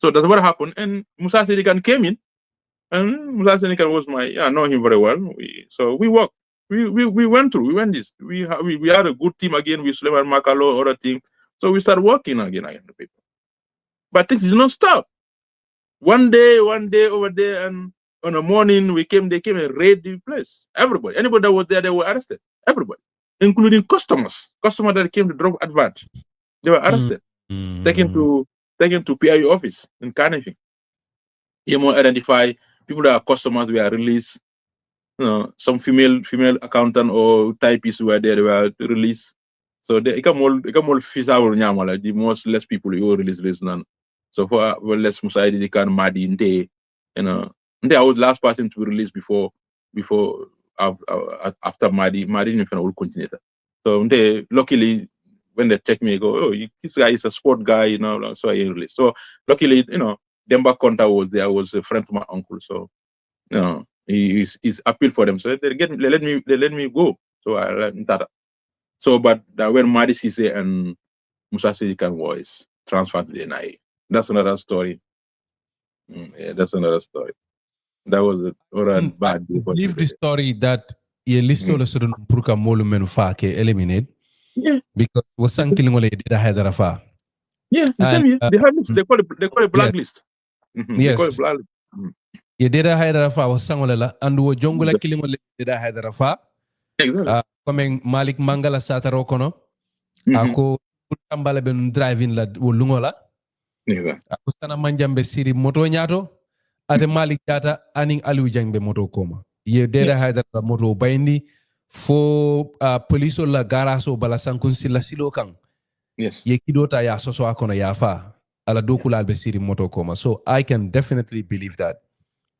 So that's what happened. And Musa Sedikan came in, and Musa Sedikan was I know him very well. So we worked. We went this. We had a good team again with Suleiman Makalo, other team. So we started working again the paper. But things did not stop. One day over there, and on a morning they came and raided the place. Everybody, anybody that was there, they were arrested. Everybody, including customers that came to drop advance, they were arrested, taken to PIU office in Carnegie. You more identify people that are customers were released. Some female accountant or typists were there, they were released. So they come all feasible nyamala. The most less people you release none. So for less society they can madi they I was last person to release before after Madi will continue. So they luckily when they check me go, this guy is a sport guy, so I release. So luckily, Demba Conta was there, was a friend to my uncle. So he's appeal for them. So they let me go. So I let that. So but when Madi Sise and Musa Sidikan was transferred to the NIA. That's another story. That's another story. That was a bad day.
I believe the story that ye listo la sudun purka molu menu fa ke eliminate.
Yeah.
Because wasan kilingole dida haidara fa.
Yeah, the same year. They have they call it blacklist.
Yes.
They call it blacklist.
Ye dida haidara fa wasangola la andu wo jongula kilingole dida haidara fa.
Exactly.
Comme Malik Mangala sataro kono. Ako tambala ben driving la wo lungola. Ako Sanna Manjang be siri moto nyato. Ate Malik Jata aning Aliou Jang be moto koma. Ye deda haidara moto bayndi fo police la garaso bala sankun sila silo kang.
Yes.
Ye kidota ya soso akono ya fa. Ala dokula be siri moto koma. So I can definitely believe that.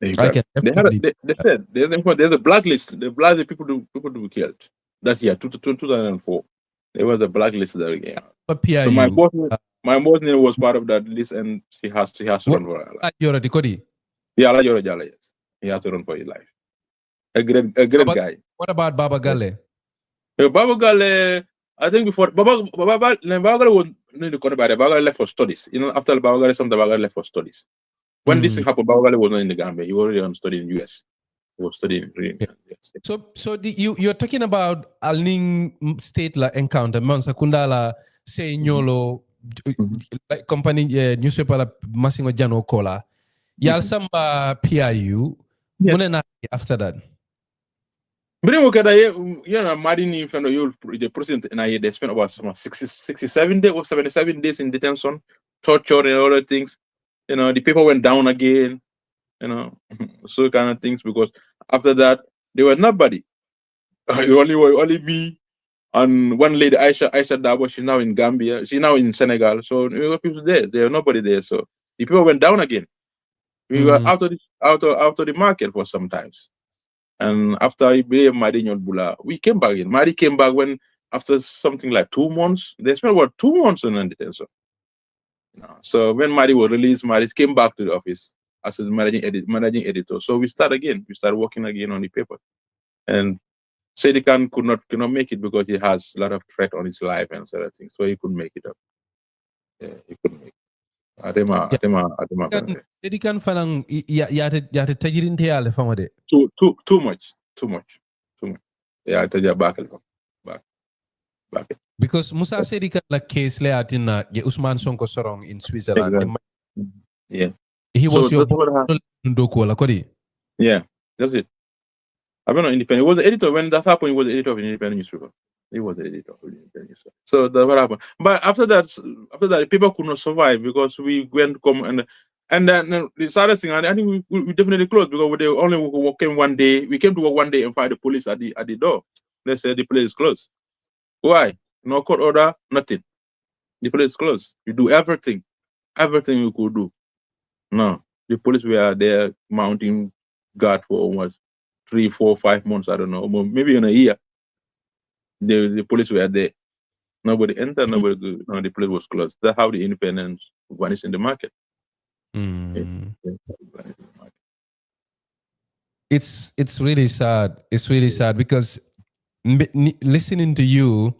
Exactly.
I can definitely
they said there's a blacklist. The blacklist people to be killed. That year, 2004. There was a blacklist there. Yeah. So my boss name was part of that list, and she has to run for her life. Yeah, yes. He has to run for his life. A great guy.
What about Baba Gale?
Baba Gale, I think before Baba Gale was nearly caught by Baba Gale left for studies. After Baba Gale, Baba Gale left for studies. When this thing happened, Baba Gale was not in the Gambia. He was already on study in the US. He was studying.
So you're talking about Alning state la encounter, Mansakunda la say nyolo company newspaper la Masingo Jano Kola. Yal samba PIU. Mune after that.
Madini the president and they spent about 67 days or 77 days in detention, torture and other things. The paper went down again, so kind of things, because after that there was nobody. only me and one lady, Aisha Dabo. She's now in Gambia. She's now in Senegal. So there were people there. There was nobody there. So the people went down again. We were out of the market for some times. And after Bula, we came back in. Madi came back when after something like 2 months. They spent about 2 months in detention. So when Madi was released, Madi came back to the office as a managing editor. So we start again. We started working again on the paper. And Sedikan could not make it because he has a lot of threat on his life and sort of things. So he couldn't make it up. Yeah, he couldn't make it.
Sedikan fanang yate tajirin te ale famade.
Too much. Yeah, back.
Because Musa Sedikan la case le atina ye Usman Sonko Sorong in Switzerland.
Exactly. Yeah.
He was your boss.
Yeah, that's it. I've been on independent. He was the editor when that happened. He was the editor of an independent newspaper. He was the editor of the independent newspaper. So that's what happened. But after that, people could not survive because we went and then the saddest thing. I think we definitely closed because they only came one day. We came to work one day and find the police at the door. They said the place is closed. Why? No court order, nothing. The place is closed. You do everything you could do. No, the police were there mounting guard for almost 3, 4, 5 months. I don't know, maybe in a year. The police were there. Nobody entered. Nobody. No, the place was closed. That's how the independence vanished in the market.
It's really sad. It's really sad because listening to you,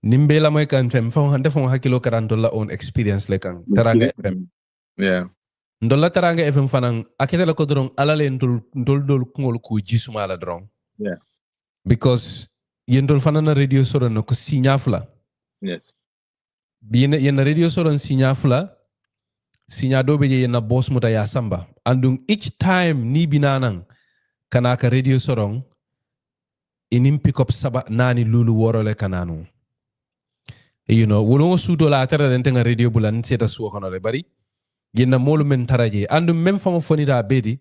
nimbela moy kan fem fon hande fon hakilo karan dolla on experience le kan Taranga FM.
Yeah.
Ndolla Taranga FM fanan akete la ko dorong alale ndol kungol ku jisuma la dorong.
Yeah.
Because yendol fanan na radio soro no ko signafla.
Yes.
Yena radio soro signafla. Signa dobe je yena boss muta ya samba. Andung each time ni binanang kanaka radio sorong inim pick up saba nani lulu worole kananu. You know, wolongo sudo la atara dente nga radio bulan seta suwa kono le bari. Yena molu men taraje. Andum mem famo foni da bedi.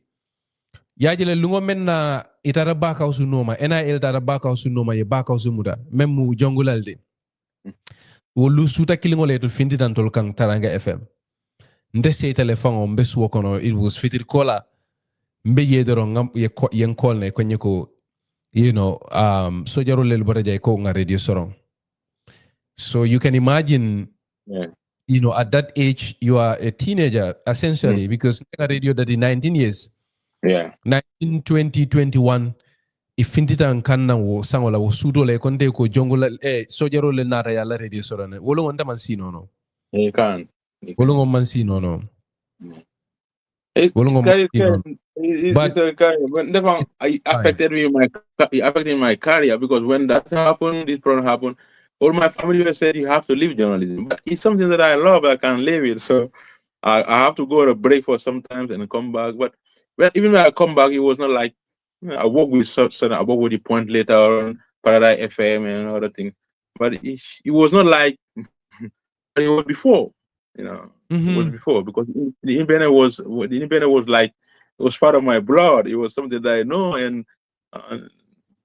Yajele lungo men na itara baka usu noma. NIL tara baka usu noma ye baka usu muda. Mem mu jongulalde. Wolu suta kilingo le to findi tantol kang Taranga FM. Nde se telefon o mbe suwa kono it was fitir kola. Mbe yedoro ngam yen call ne kwenye ko you know sojaro lel baraja ko nga radio sorong. So you can imagine you know at that age you are a teenager essentially because nga radio that is 19 years.
Yeah.
19 20 21 ifindita kanna wo sangola wo sudo le konde ko jongola sojaro le nata ya la radio sorone wolo wonta man sino no.
You can't.
Wolo man sino no.
It affected me affected my career because when that happened, this problem happened, all my family said you have to leave journalism. But it's something that I love, I can't leave it. So I have to go on a break for sometimes and come back. But even when I come back, it was not like I work with I work with the Point later on, Paradise FM and other things. But it was not like it was before, you know. It was before because the independent was like it was part of my blood. It was something that I know, and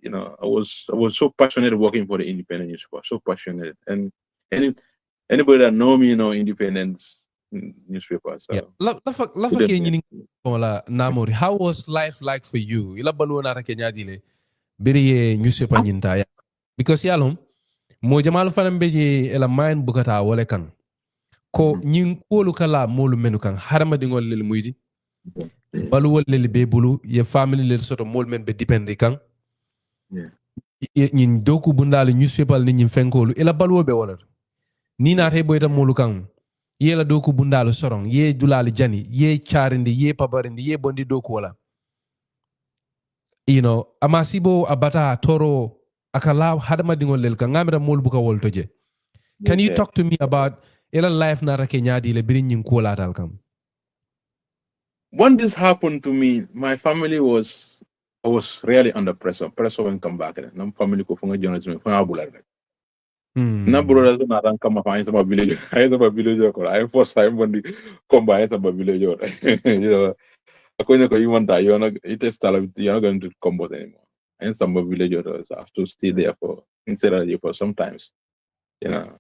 you know, I was so passionate working for the independent newspaper, so passionate. And anybody that know me, you know, independent newspaper. So.
Yeah. Namory, how was life like for you? Ila balu na Kenya dile biri newspaper nyinta ya because yalom mo jamal fanam beje ela main bukata wole kan. Ko ñing kolu kala molu menu kan harama dingol lel muyti balu wol lel be bulu ye family lel soto mol men be depende kan ñin doku bundal newspaper ni ñin fenkolu ila balu be wala ni na tay boyta molu kan ye la doku bundal sorong ye dulal jani ye charindi ye pabarindi ye bondi doku wala you know amasibo abata toro akala harama dingol lel kan ngamira mol buka woltoje. Can you talk to me about ela life na Kenya di le birin kola dal kam?
When this happened to me, my family was really under pressure. Pressure when come back. Nam family ko funga journalism funga bular. Na bro na ran kama fa sama village. Ay sama village ko. Ay first time when di komba ay sama village. You know, akonya ko you want that you're not going to combat anymore. And some village so I have to stay there for sometimes. You know.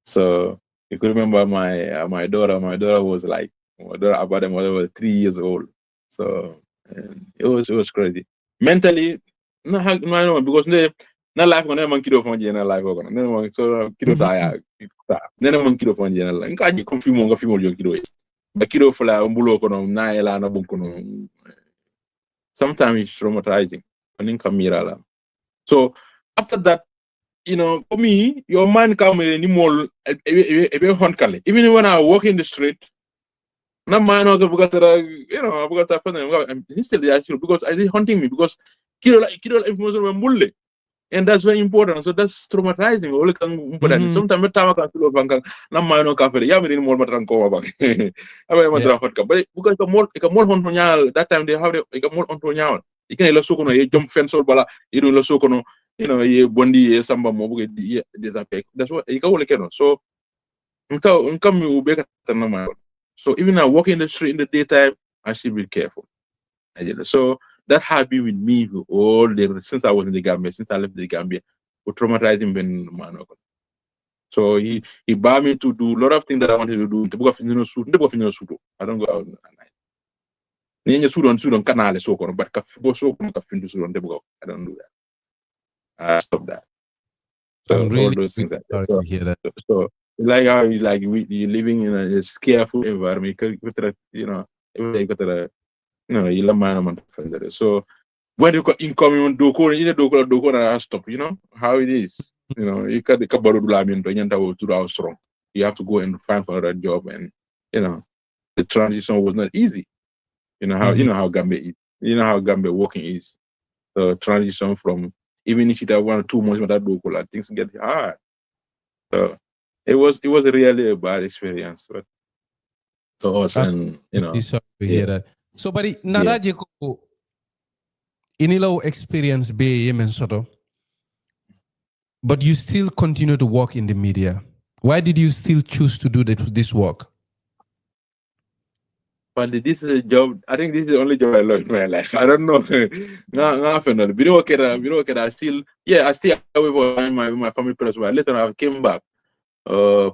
So you could remember my daughter. My daughter was like about them was 3 years old. So it was crazy. Mentally, no, because na life gonna man kido from general life gonna. No so kido taya. Nene man kido from general. Nka ji confirm yo kido. But kido fula umbulo kono na ela na bunkono. Sometimes it's traumatizing. Aninka mirala. So after that, you know, for me, your mind come anymore. Even when I walk in the street, not mind because he's still there because I did hunting me because kill information and that's very important. So that's traumatizing. Sometimes I can feel bang na mind cafe. Yeah, me more matran ko bang. But because the more hunt that time they have the more hunt you can ila sukono ye jump fence or bala you know sukono you know ye bondi ye samba mo buge ye disappear. That's what you can keno. So nka mi ubeka tanama. So even I walk in the street in the daytime, I should be careful. So that had been with me all day since I was in the Gambia, since I left the Gambia, for traumatizing Ben man. So he brought me to do a lot of things that I wanted to do. I don't go out at night. Nenya Sudan canal so but I don't do that. I stop that. So
I'm really
all those things
sorry to hear that.
like how you living in a careful environment. You know, you know, so when you got incoming on doko na stop. You know how it is. You know, you got the kabaru lamin to nyanta wo to our strong. You have to go and find for another job, and you know the transition was not easy. You know how Gambia is. You know how Gambia working is. The transition from even if you have 1 or 2 months with that doko, like, things get hard. So it was really a bad experience, but to us,
I'm
and
really sorry to hear
yeah,
that. So, but
yeah.
nadaje ko inilo experience be yemen soto, but you still continue to work in the media. Why did you still choose to do this work?
But this is a job. I think this is the only job I love in my life. I don't know. I still, yeah, I still away for my family press. But later I came back. I'm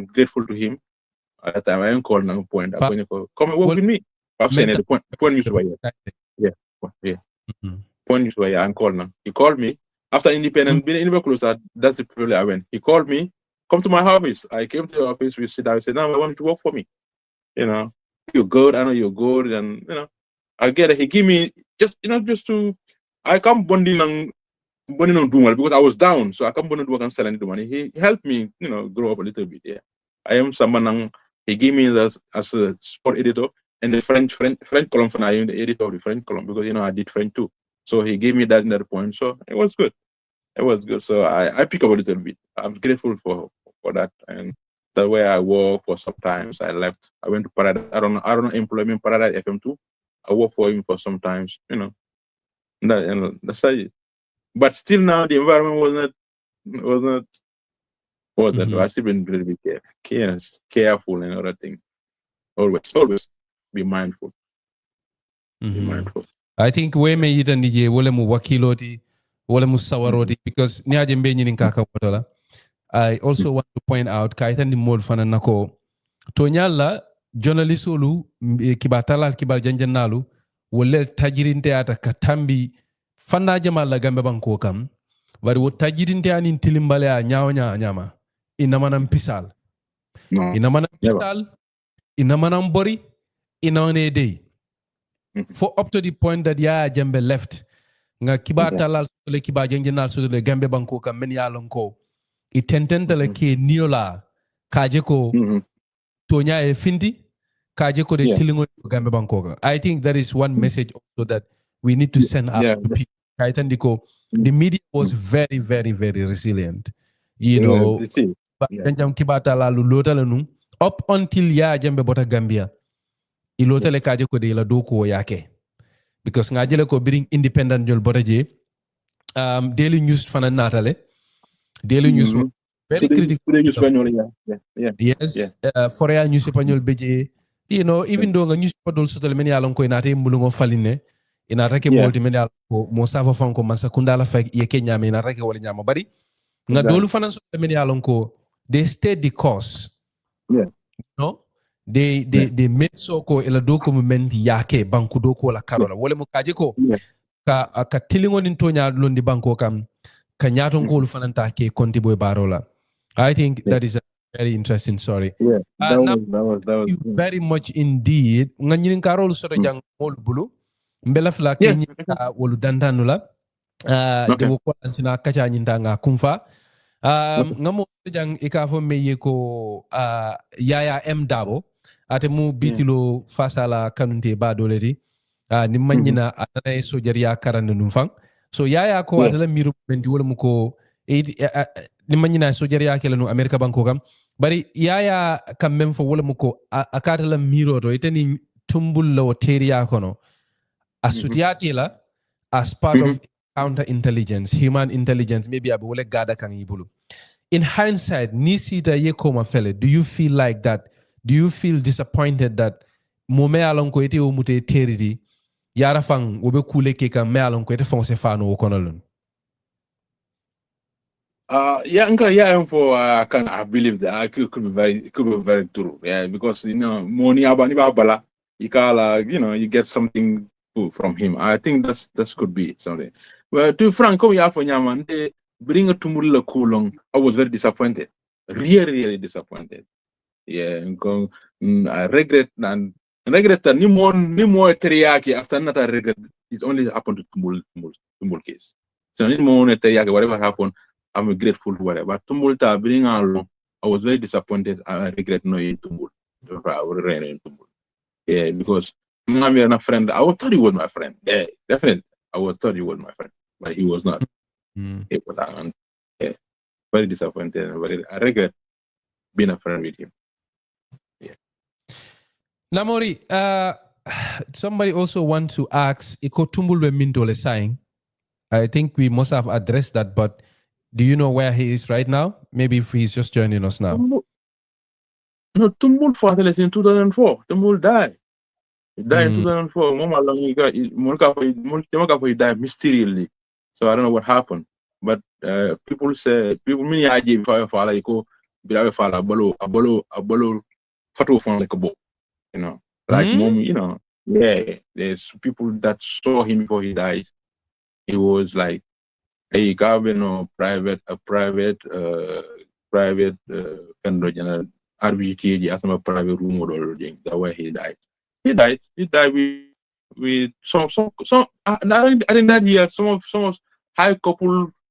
grateful to him. At that time, I didn't call no point. I'm going to come and work
Well,
with me. Pap Sen,
mental.
the point used to be, yeah, yeah. Point used to be, I'm calling now. He called me after independent, being independent closer. That's the people I went. He called me, come to my office. I came to the office. We sit down. I said, "Now I want you to work for me. You know, you're good. I know you're good, and I get it." He give me just to I come bonding on Dumal because I was down, so I come bonding work and sell any money. He helped me, grow up a little bit. Yeah, I am someone. He gave me as a sport editor and the French column for I am the editor of the French column because I did French too. So he gave me that in that point. So it was good. It was good. So I pick up a little bit. I'm grateful for that, and the way I work for sometimes I left. I went to Paradise. I don't know employment Paradise FM too. I work for him for sometimes. That's how but still now the environment was not I still been really careful and other thing. Always be mindful. Be mindful.
I think we may either nije wole mu wakiloti, wole mu sawaroti because niaje mbe nyini kaka watola. I also want to point out kaita ni mod fana nako to nyalla journalist olu kibatala kibar janjanalu wolle tajirinte ata katambi fanda jamala gambe banko kam bari wo tajirinte anin tilimbale a nyama ina manam pisal
No,
ina manam
never.
pisal ina manam bori ina one day for up to the point that ya jambe left nga kiba talal le kiba janjanal so le gambe banko kam men yalon ko itententale ke niola kaje ko tonya e findi kaje ko de tilingo gambe banko. I think that is one message also that we need to send out to people. Kaitandiko, the media was very, very, very resilient. Up until ya jambe bota Gambia, ilotele kaje ko de la doko yake. Because ngajele ko biring independent jol bota je, Daily News fana natale. Daily News was very critical. Yes, Forea News Espanol beje. Even though nga newspaper dol sotel men yalon ko inate mbulungo faline, inata ke molti men yalon ko mo sava fanko masakunda la fek ye ke nyame inata ke wala nyama bari nga dolu fanan sotel men yalon ko they stayed the course. No, they made so ko ela doko moment yake banku doko la karola wala mo kaje ko ka tilingo nin tonya londi banko kam ka nyaton ko fananta ke konti boy barola. I think that is a very interesting story.
That was
you very much indeed. Nga nyin karol soto jang mol bulu mbela fla ke nyin ka wolu dantanula de wo ko ansina kacha nyin nga kumfa nga mo jang ikafo meye ko yaya m dabo ate mu bitilo fasala kanunte ba doleti ni manyina atana sojeria karande num fang so yaya ko atala miru menti wala mu ko ni manyina sojeria kele no america banko kam bari yaya kam mem fo wala mu ko akata la miro to itani tumbul lo teria kono asutiati la as part of counter intelligence human intelligence maybe abu wala gada kan yibulu in hindsight nisita ye koma fele do you feel like that do you feel disappointed that mo me alon ko ite o mute teriti yara fang wobe kule ke kam me alon ko ite fonse fano o kono lon
I believe that it could be very true. Yeah, because money abani bala, you get something good from him. I think that could be something. Well, to Franco, yeah, for Yaman, bring a tumul kulong. I was very disappointed. Really disappointed. Yeah, I regret and that ni more teriyaki after not I regret. It only happened to tumul case. So ni more teriyaki, whatever happened, I'm grateful for whatever. But tumulta bring along, I was very disappointed. I regret knowing tumul. I would in tumul. Yeah, because I'm a friend. I would thought he was my friend. Yeah, definitely. I would thought he was my friend, but he was not. It was, yeah, very disappointed. I regret being a friend with him. Yeah.
Namory, somebody also wants to ask, Iko Tumbulwe Mindole saying, I think we must have addressed that, but do you know where he is right now? Maybe if he's just joining us now.
No, Tumbul fought in 2004. Tumbul died. He died in 2004. He died mysteriously. So I don't know what happened. But people many idea before fall like go fall abolo photo from like a boat. You know. Like mom, you know. Yeah. There's people that saw him before he died. He was like a cabin or private kind of RBT as a private room or that way he died. He died with some I think that year some of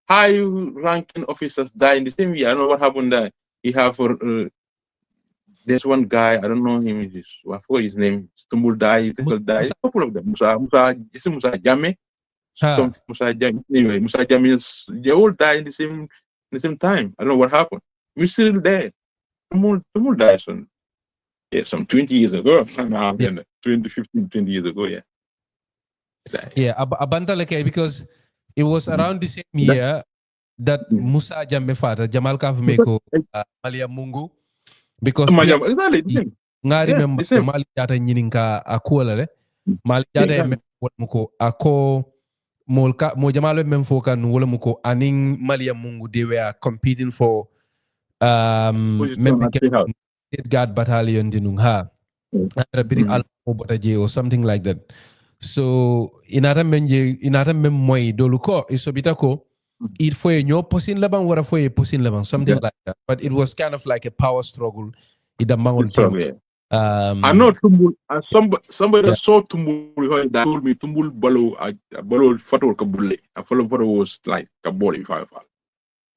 high ranking officers died in the same year. I don't know what happened there. He have there's one guy, I don't know him, I forgot his name. Tumbul died, a couple of them. Musa Jame. Some Musa Jame, they all died in the same time. I don't know what happened. We're still there. Tumul died some 20 years ago. 20 years ago, yeah.
Yeah, Abantaleke, because it was around the same year that Musa Jamme Fata, Jamal Kavmeko, Malia Mungu, because I remember Mali Jata Nyininka Akuala, Mali Jata Muko, Ako Molka, Mojamalo Memfoka, Nwolamuko, Aning Malia Mungu, they were competing for State Guard Battalion Dinungha, or something like that. So inata memoy doluko isobitako it foi nyo posin laban wara foi posin laban something like that, but it was kind of like a power struggle in the mountain team.
I know Tumbul somebody that saw Tumbul that told me Tumbul balo photo kabule. A photo was like kabole if I fall.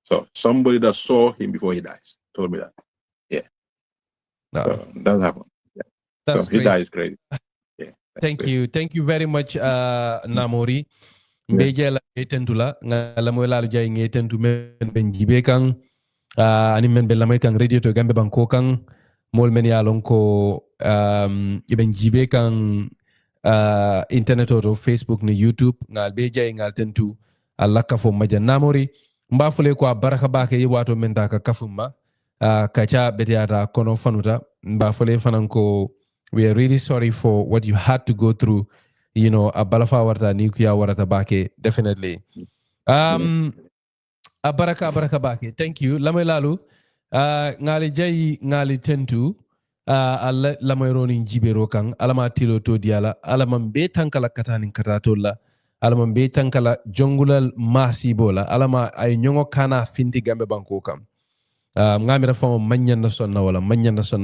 So somebody that saw him before he dies told me that. Yeah. So that happened. Yeah.
That's
so he dies great.
Thank you very much, Namory. Mbeje la etentula ngala mo la jay ngetentu men ben jibe kan ani men ben lamay kan radio to gambe banko kan mol men yalon ko iben jibe kan internet to Facebook ni YouTube ngal be jay ngal tentu alla kafo maja Namory mbafule ko baraka bake wato men ta ka kafuma kacha betiata kono fanuta mbafule fananko we are really sorry for what you had to go through. You know, a balafa warta nuclear warata bake, definitely. Baraka bake. Thank you. Lamay lalu. Ngali jay ngali tentu. Lamay ronin jibero kang. Alama tilo to diala. Alaman be tankala katanin katatola. Alaman be tankala jongulal masibola. Alama ay nyongo kana finti gambe banko kam. Ngamira fango manyanda sonna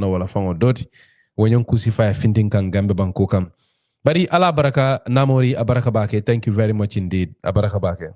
wala fango doti. Wenyon kusifa finting kan gambe banko kam. Bari ala baraka Namory abaraka bake. Thank you very much indeed. Abaraka bake.